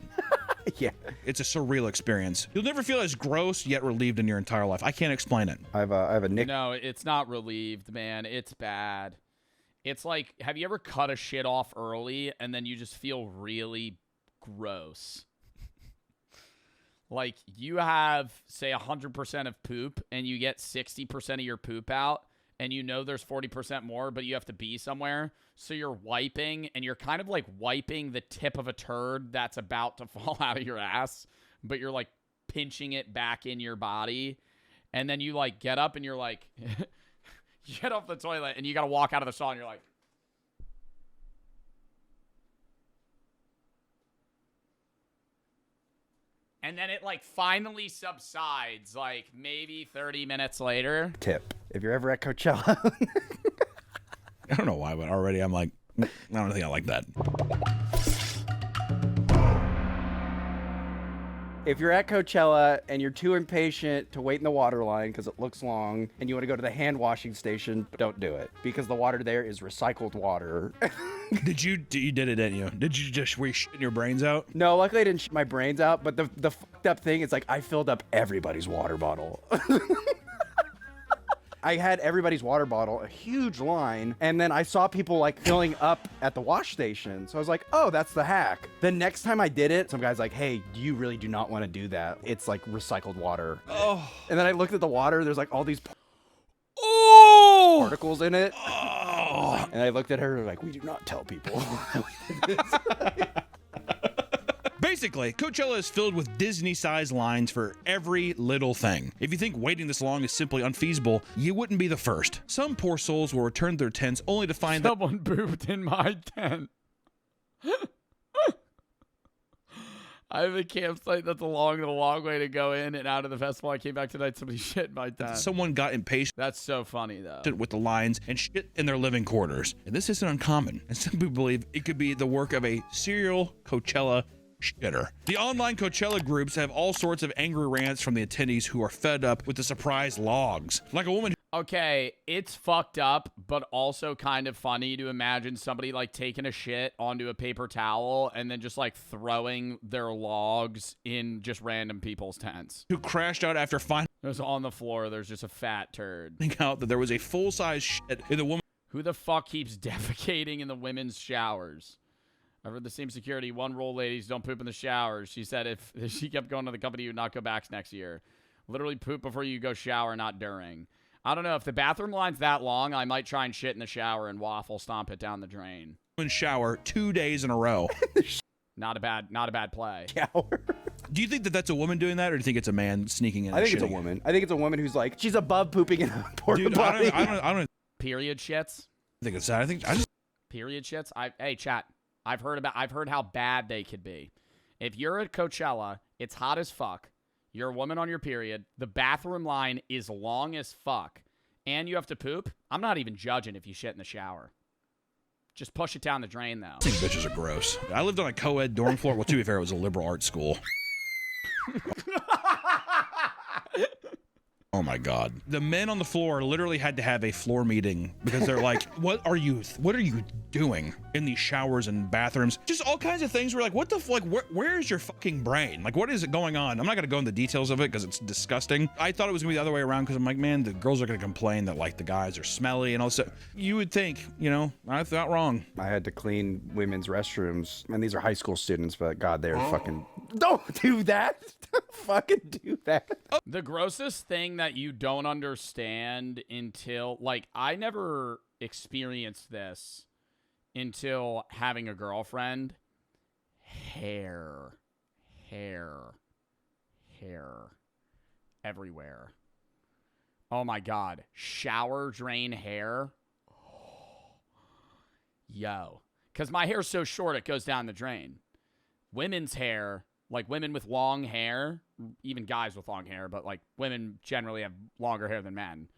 Yeah. It's a surreal experience. You'll never feel as gross yet relieved in your entire life. I can't explain it. I have a nick. No, it's not relieved, man. It's bad. It's like, have you ever cut a shit off early and then you just feel really gross? Like, you have, say, 100% of poop and you get 60% of your poop out and you know there's 40% more, but you have to be somewhere. So you're wiping and you're kind of like wiping the tip of a turd that's about to fall out of your ass, but you're like pinching it back in your body. And then you like get up and you're like... You get off the toilet and you got to walk out of the stall and you're like. And then it like finally subsides like maybe 30 minutes later. Tip. If you're ever at Coachella. I don't know why, but already I'm like, I don't think I like that. If you're at Coachella and you're too impatient to wait in the water line because it looks long and you want to go to the hand washing station, don't do it because the water there is recycled water. You did it, didn't you? Did you just, were you shitting your brains out? No, luckily I didn't shit my brains out, but the fucked up thing is like I filled up everybody's water bottle. I had everybody's water bottle, a huge line, and then I saw people like filling up at the wash station. So I was like, oh, that's the hack. The next time I did it, some guy's like, hey, you really do not want to do that. It's like recycled water. Oh. And then I looked at the water, there's like all these Oh! particles in it. Oh! And I looked at her like, we do not tell people. Basically, Coachella is filled with Disney-sized lines for every little thing. If you think waiting this long is simply unfeasible, you wouldn't be the first. Some poor souls will return to their tents only to find Someone pooped in my tent. I have a campsite that's along the long way to go in and out of the festival. I came back tonight, somebody shit in my tent. someone got impatient That's so funny, though. with the lines and shit in their living quarters. And this isn't uncommon, and some people believe it could be the work of a serial Coachella shitter. The online Coachella groups have all sorts of angry rants from the attendees who are fed up with the surprise logs. Like a woman Okay, it's fucked up, but also kind of funny to imagine somebody like taking a shit onto a paper towel and then just like throwing their logs in just random people's tents. who crashed out after finding There's on the floor, there's just a fat turd. out that there was a full-size shit in the woman. Who the fuck keeps defecating in the women's showers? I've heard the same security. One rule, ladies, don't poop in the showers. She said if she kept going to the company, you would not go back next year. Literally poop before you go shower, not during. I don't know. If the bathroom line's that long, I might try and shit in the shower and waffle stomp it down the drain. Shower 2 days in a row. Not a bad play. Shower. Do you think that that's a woman doing that, or do you think it's a man sneaking in? I and think it's a shitting? woman. I think it's a woman who's like, she's above pooping in a porta Dude, potty. I don't Period shits. think it's that. I just Period shits. Hey, chat. I've heard how bad they could be. If you're at Coachella, it's hot as fuck. You're a woman on your period. The bathroom line is long as fuck. And you have to poop. I'm not even judging if you shit in the shower. Just push it down the drain, though. think bitches are gross. I lived on a co-ed dorm floor. Well, to be fair, it was a liberal arts school. Oh my God. The men on the floor literally had to have a floor meeting because they're like, what are you doing in these showers and bathrooms? Just all kinds of things. We're like, what the fuck? Where is your fucking brain? Like, what is it going on? I'm not going to go into the details of it because it's disgusting. I thought it was going to be the other way around because I'm like, man, the girls are going to complain that like the guys are smelly and all that. You would think, I thought wrong. I had to clean women's restrooms, and these are high school students, but God, they're fucking... Don't do that! Don't fucking do that! The grossest thing that you don't understand until... Like, I never experienced this until having a girlfriend. Hair. Everywhere. Oh my God. Shower drain hair. Yo. Because my hair's so short, it goes down the drain. Women's hair, like women with long hair, even guys with long hair, but like women generally have longer hair than men.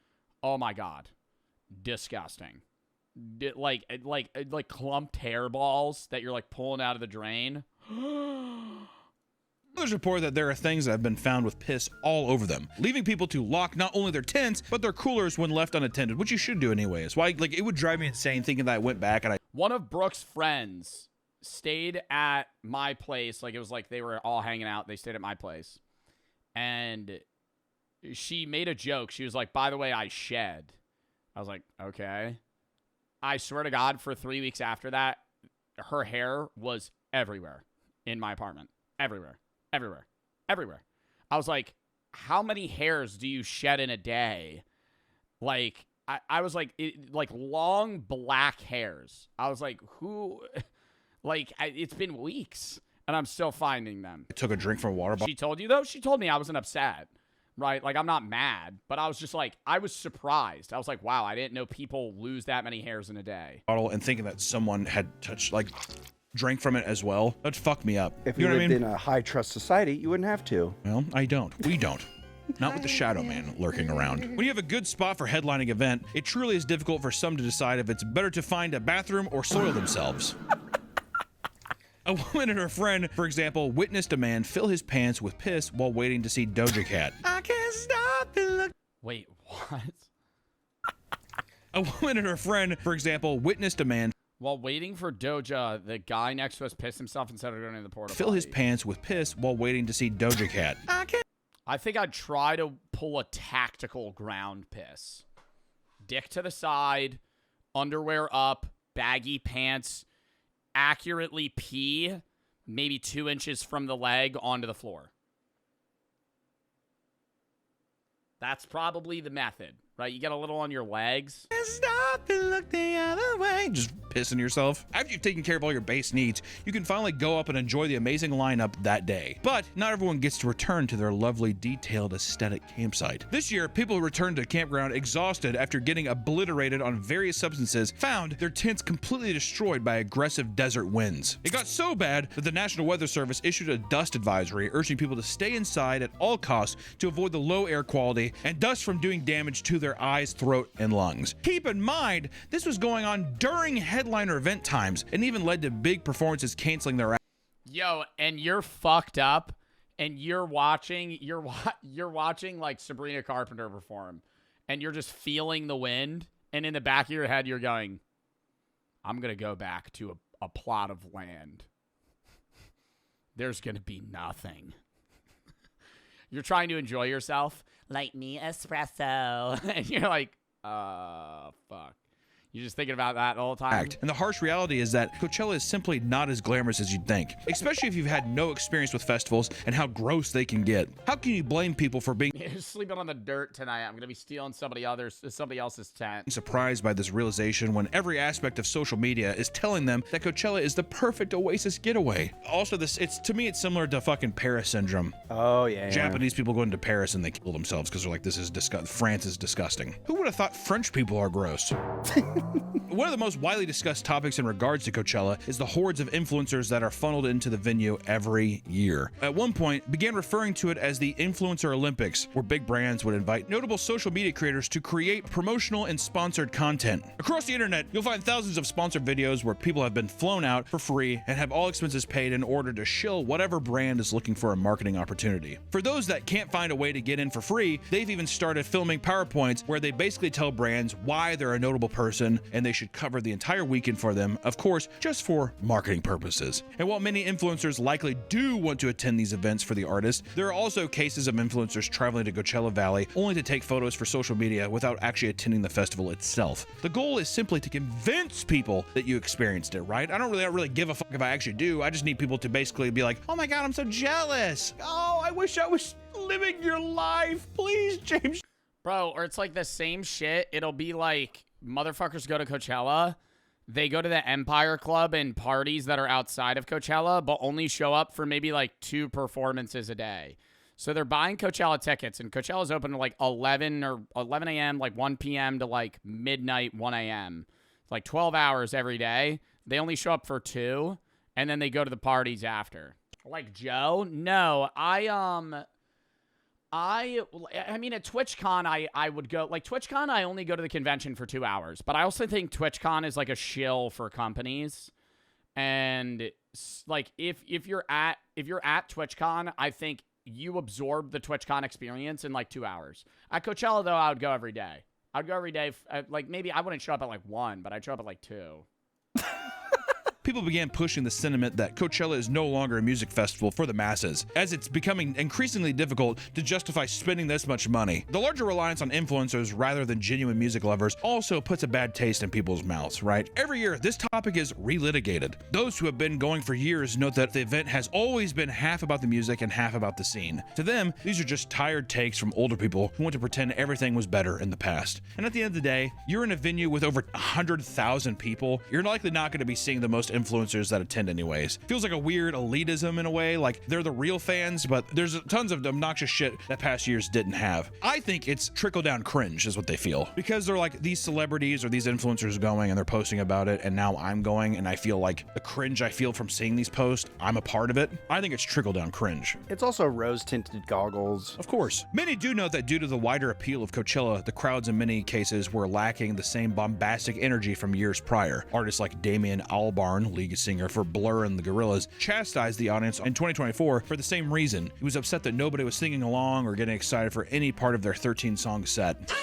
Oh my God. Disgusting. Like clumped hairballs that you're like pulling out of the drain. Others report that there are things that have been found with piss all over them, leaving people to lock not only their tents, but their coolers when left unattended, which you should do anyways. Why, like, it would drive me insane thinking that I went back and One of Brooke's friends stayed at my place. Like, it was like they were all hanging out. They stayed at my place. And she made a joke. She was like, by the way, I shed. I was like, okay. I swear to God, for 3 weeks after that, her hair was everywhere in my apartment. Everywhere. I was like, how many hairs do you shed in a day? Like, I was like, like long black hairs. I was like, who? Like, it's been weeks, and I'm still finding them. I took a drink from a water bottle. She told you, though? She told me I wasn't upset, right? Like, I'm not mad, but I was just like, I was surprised. I was like, wow, I didn't know people lose that many hairs in a day. And thinking that someone had touched, like, drank from it as well. That'd fuck me up. If you you know what I lived mean? in a high-trust society, you wouldn't have to. Well, I don't. We don't. Not with the Shadow Man lurking around. When you have a good spot for headlining event, it truly is difficult for some to decide if it's better to find a bathroom or soil themselves. A woman and her friend, for example, witnessed a man fill his pants with piss while waiting to see Doja Cat. I can't stop it. Look. Wait, what? A woman and her friend, for example, witnessed a man While waiting for Doja, the guy next to us pissed himself instead of going to the porta fill his potty. pants with piss while waiting to see Doja Cat. I think I'd try to pull a tactical ground piss. Dick to the side, underwear up, baggy pants, accurately pee maybe 2 inches from the leg onto the floor. That's probably the method, right? You get a little on your legs. Stop and look the other way. Just pissing yourself. After you've taken care of all your base needs, you can finally go up and enjoy the amazing lineup that day. But not everyone gets to return to their lovely, detailed, aesthetic campsite. This year, people who returned to campground exhausted after getting obliterated on various substances found their tents completely destroyed by aggressive desert winds. It got so bad that the National Weather Service issued a dust advisory urging people to stay inside at all costs to avoid the low air quality and dust from doing damage to their eyes, throat, and lungs. Keep in mind, this was going on during headliner event times and even led to big performances canceling their. Yo, and you're fucked up, and you're watching like Sabrina Carpenter perform, and you're just feeling the wind, and in the back of your head, you're going, I'm gonna go back to a plot of land. There's gonna be nothing. You're trying to enjoy yourself. Light me espresso. And you're like, fuck. You're just thinking about that the whole time. And the harsh reality is that Coachella is simply not as glamorous as you'd think, especially if you've had no experience with festivals and how gross they can get. How can you blame people for being You're sleeping on the dirt tonight. I'm gonna be stealing somebody else's tent. surprised by this realization when every aspect of social media is telling them that Coachella is the perfect Oasis getaway? Also, to me, it's similar to fucking Paris syndrome. Oh, yeah. Japanese people go into Paris and they kill themselves because they're like, this is France is disgusting. Who would have thought French people are gross? One of the most widely discussed topics in regards to Coachella is the hordes of influencers that are funneled into the venue every year. At one point, began referring to it as the Influencer Olympics, where big brands would invite notable social media creators to create promotional and sponsored content. Across the internet, you'll find thousands of sponsored videos where people have been flown out for free and have all expenses paid in order to shill whatever brand is looking for a marketing opportunity. For those that can't find a way to get in for free, they've even started filming PowerPoints where they basically tell brands why they're a notable person and they should cover the entire weekend for them, of course, just for marketing purposes. And while many influencers likely do want to attend these events for the artist, there are also cases of influencers traveling to Coachella Valley only to take photos for social media without actually attending the festival itself. The goal is simply to convince people that you experienced it, right? I don't really give a fuck if I actually do. I just need people to basically be like, oh my God, I'm so jealous. Oh, I wish I was living your life. Please, James. Bro, or it's like the same shit. It'll be like, motherfuckers go to Coachella, they go to the Empire Club and parties that are outside of Coachella, but only show up for maybe like 2 performances a day. So they're buying Coachella tickets, and Coachella's open to like 11 a.m., like 1 p.m. to like midnight, 1 a.m. It's like 12 hours every day. They only show up for 2, and then they go to the parties after. Like Joe? No, I I mean, at TwitchCon, I would go, like, TwitchCon, I only go to the convention for 2 hours, but I also think TwitchCon is, like, a shill for companies, and, like, if you're at TwitchCon, I think you absorb the TwitchCon experience in, like, 2 hours. At Coachella, though, I would go every day. I'd go every day, like, maybe I wouldn't show up at, like, 1, but I'd show up at, like, 2. People began pushing the sentiment that Coachella is no longer a music festival for the masses, as it's becoming increasingly difficult to justify spending this much money. The larger reliance on influencers rather than genuine music lovers also puts a bad taste in people's mouths, right? Every year, this topic is relitigated. Those who have been going for years note that the event has always been half about the music and half about the scene. To them, these are just tired takes from older people who want to pretend everything was better in the past. And at the end of the day, you're in a venue with over 100,000 people, you're likely not going to be seeing the most influencers that attend anyways. Feels like a weird elitism in a way, like they're the real fans, but there's tons of obnoxious shit that past years didn't have. I think it's trickle-down cringe is what they feel, because they're like, these celebrities or these influencers going and they're posting about it, and now I'm going and I feel like the cringe I feel from seeing these posts, I'm a part of it. I think it's trickle-down cringe. It's also rose-tinted goggles. Of course. Many do note that due to the wider appeal of Coachella, the crowds in many cases were lacking the same bombastic energy from years prior. Artists like Damian Albarn, lead singer for Blur and the Gorillaz, chastised the audience in 2024 for the same reason. He was upset that nobody was singing along or getting excited for any part of their 13-song set.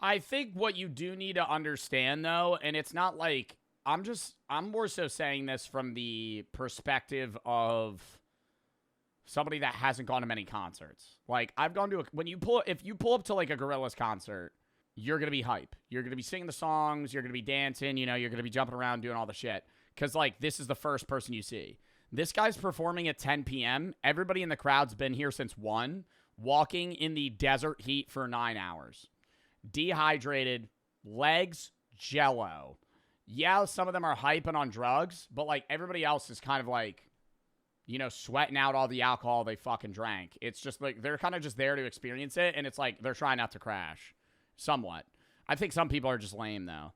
I think what you do need to understand, though, and it's not like, I'm more so saying this from the perspective of somebody that hasn't gone to many concerts. Like, I've gone to if you pull up to, like, a Gorillaz concert, you're going to be hype. You're going to be singing the songs, you're going to be dancing, you know, you're going to be jumping around doing all the shit. Because, like, this is the first person you see. This guy's performing at 10 p.m. Everybody in the crowd's been here since 1, walking in the desert heat for 9 hours. Dehydrated, legs jello. Yeah, some of them are hyping on drugs, but, like, everybody else is kind of, like, you know, sweating out all the alcohol they fucking drank. It's just, like, they're kind of just there to experience it, and it's, like, they're trying not to crash. Somewhat. I think some people are just lame, though.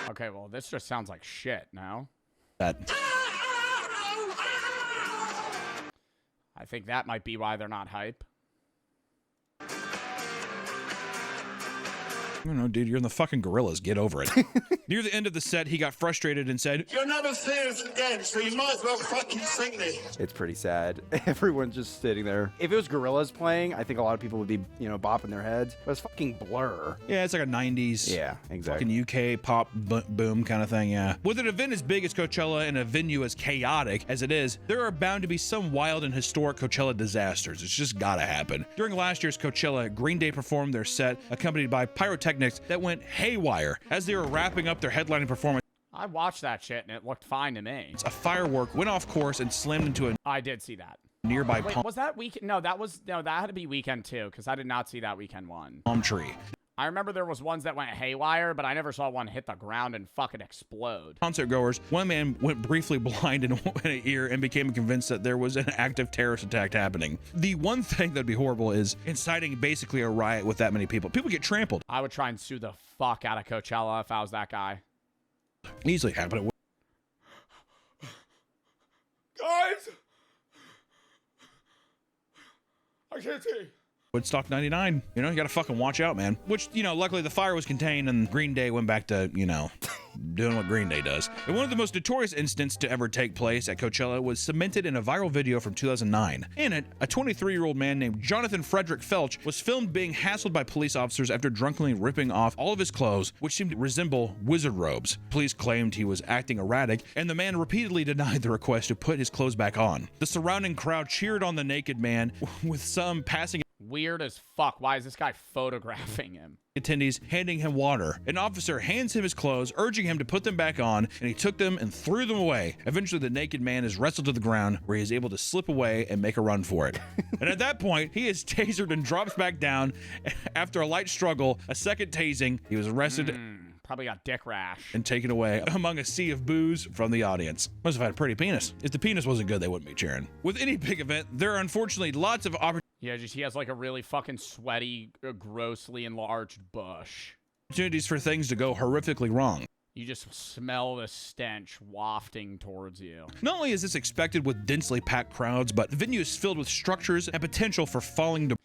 Okay, well, this just sounds like shit, no? I think that might be why they're not hype. I don't know, dude, you're in the fucking Gorillaz. Get over it. Near the end of the set, he got frustrated and said, "You'll never see us again, so you might as well fucking sing this." It's pretty sad. Everyone's just sitting there. If it was Gorillaz playing, I think a lot of people would be, you know, bopping their heads. But it's fucking Blur. yeah, it's like a 90s Yeah, exactly. fucking UK pop boom kind of thing, yeah. With an event as big as Coachella and a venue as chaotic as it is, there are bound to be some wild and historic Coachella disasters. It's just gotta happen. During last year's Coachella, Green Day performed their set, accompanied by pyrotechnics that went haywire as they were wrapping up their headlining performance. I watched that shit, and it looked fine to me. A firework went off course and slammed into a I did see that. nearby Wait, was that weekend? No, that had to be weekend 2, because I did not see that weekend 1. palm tree. I remember there was ones that went haywire, but I never saw one hit the ground and fucking explode. Concert goers, one man went briefly blind in an ear and became convinced that there was an active terrorist attack happening. The one thing that'd be horrible is inciting basically a riot with that many people. People get trampled. I would try and sue the fuck out of Coachella if I was that guy. Easily happen. Guys! I can't see. Woodstock 99, you know, you gotta fucking watch out, man. Which, you know, luckily the fire was contained and Green Day went back to, you know, doing what Green Day does. And one of the most notorious incidents to ever take place at Coachella was cemented in a viral video from 2009. In it, a 23-year-old man named Jonathan Frederick Felch was filmed being hassled by police officers after drunkenly ripping off all of his clothes, which seemed to resemble wizard robes. Police claimed he was acting erratic, and the man repeatedly denied the request to put his clothes back on. The surrounding crowd cheered on the naked man, with some passing Weird as fuck. Why is this guy photographing him? attendees handing him water. An officer hands him his clothes, urging him to put them back on, and he took them and threw them away. Eventually, the naked man is wrestled to the ground, where he is able to slip away and make a run for it. And at that point, he is tasered and drops back down. After a light struggle, a second tasing, he was arrested Probably got dick rash. and taken away among a sea of boos from the audience. Must have had a pretty penis. If the penis wasn't good, they wouldn't be cheering. With any big event, there are unfortunately lots of Yeah, just he has like a really fucking sweaty, grossly enlarged bush. opportunities for things to go horrifically wrong. You just smell the stench wafting towards you. Not only is this expected with densely packed crowds, but the venue is filled with structures and potential for falling debris.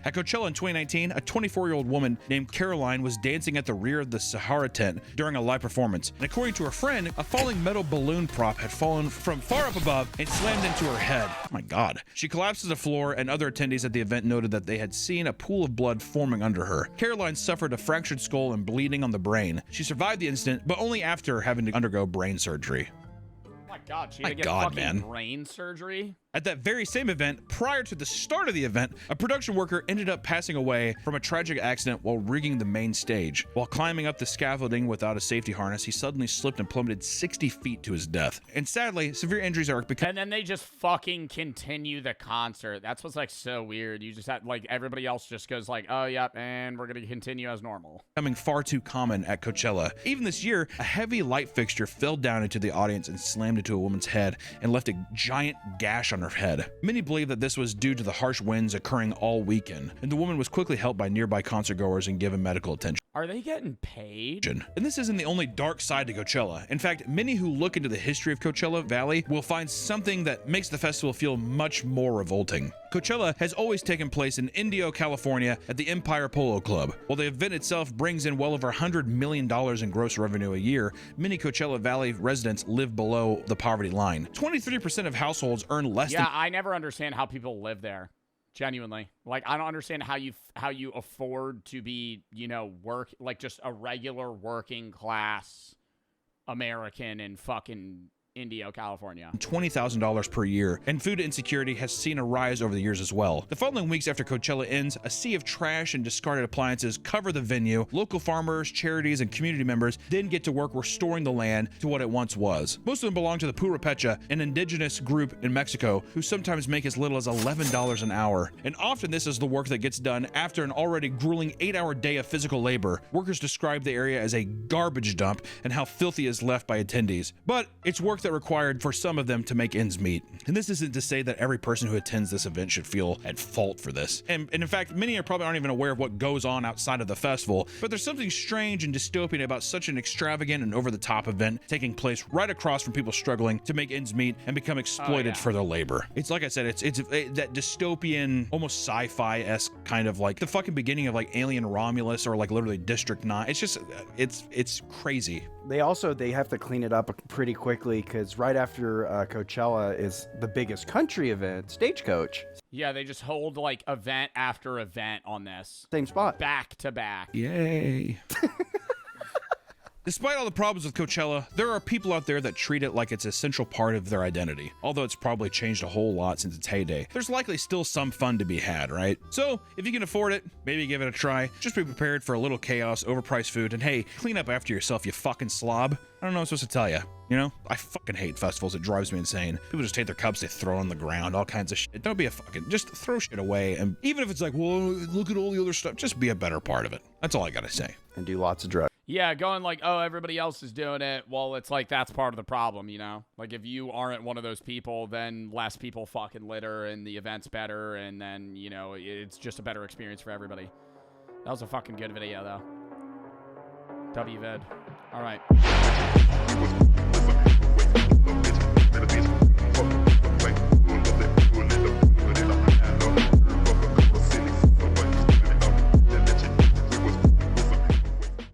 At Coachella in 2019, a 24-year-old woman named Caroline was dancing at the rear of the Sahara tent during a live performance. And according to her friend, a falling metal balloon prop had fallen from far up above and slammed into her head. Oh my God. She collapsed to the floor, and other attendees at the event noted that they had seen a pool of blood forming under her. Caroline suffered a fractured skull and bleeding on the brain. She survived the incident, but only after having to undergo brain surgery. Oh my God, she had to get fucking brain surgery? At that very same event, prior to the start of the event, a production worker ended up passing away from a tragic accident while rigging the main stage. While climbing up the scaffolding without a safety harness, he suddenly slipped and plummeted 60 feet to his death. And sadly, severe injuries are becoming... And then they just fucking continue the concert. That's what's like so weird. You just have, like, everybody else just goes like, oh, yep, and we're going to continue as normal. Becoming far too common at Coachella. Even this year, a heavy light fixture fell down into the audience and slammed into a woman's head and left a giant gash on her head. Many believe that this was due to the harsh winds occurring all weekend, and the woman was quickly helped by nearby concertgoers and given medical attention. Are they getting paid? And this isn't the only dark side to Coachella. In fact, many who look into the history of Coachella Valley will find something that makes the festival feel much more revolting. Coachella has always taken place in Indio, California at the Empire Polo Club. While the event itself brings in well over $100 million in gross revenue a year, many Coachella Valley residents live below the poverty line. 23% of households earn less than... Yeah, I never understand how people live there. Genuinely. Like, I don't understand how you afford to be, you know, like just a regular working class American in fucking Indio, California. $20,000 per year, and food insecurity has seen a rise over the years as well. The following weeks after Coachella ends, a sea of trash and discarded appliances cover the venue. Local farmers, charities, and community members then get to work restoring the land to what it once was. Most of them belong to the Purepecha, an indigenous group in Mexico, who sometimes make as little as $11 an hour. And often this is the work that gets done after an already grueling 8-hour day of physical labor. Workers describe the area as a garbage dump and how filthy is left by attendees. But it's work that required for some of them to make ends meet. And this isn't to say that every person who attends this event should feel at fault for this. And in fact, many probably aren't even aware of what goes on outside of the festival, but there's something strange and dystopian about such an extravagant and over-the-top event taking place right across from people struggling to make ends meet and become exploited for their labor. It's like I said, it's that dystopian, almost sci-fi-esque kind of like the fucking beginning of like Alien Romulus or like literally District 9. It's just, it's crazy. They have to clean it up pretty quickly because right after Coachella is the biggest country event, Stagecoach. Yeah, they just hold like event after event on this. Same spot. Back to back. Yay. Despite all the problems with Coachella, there are people out there that treat it like it's an essential part of their identity. Although it's probably changed a whole lot since its heyday, there's likely still some fun to be had, right? So, if you can afford it, maybe give it a try. Just be prepared for a little chaos, overpriced food, and hey, clean up after yourself, you fucking slob. I don't know what I'm supposed to tell you. You know, I fucking hate festivals. It drives me insane. People just take their cups, they throw on the ground, all kinds of shit. Don't be a fucking, just throw shit away. And even if it's like, well, look at all the other stuff, just be a better part of it. That's all I gotta say. And do lots of drugs. Yeah, going like, oh, everybody else is doing it. Well, it's like that's part of the problem, you know? Like, if you aren't one of those people, then less people fucking litter and the event's better, and then, you know, it's just a better experience for everybody. That was a fucking good video, though. WVid. All right.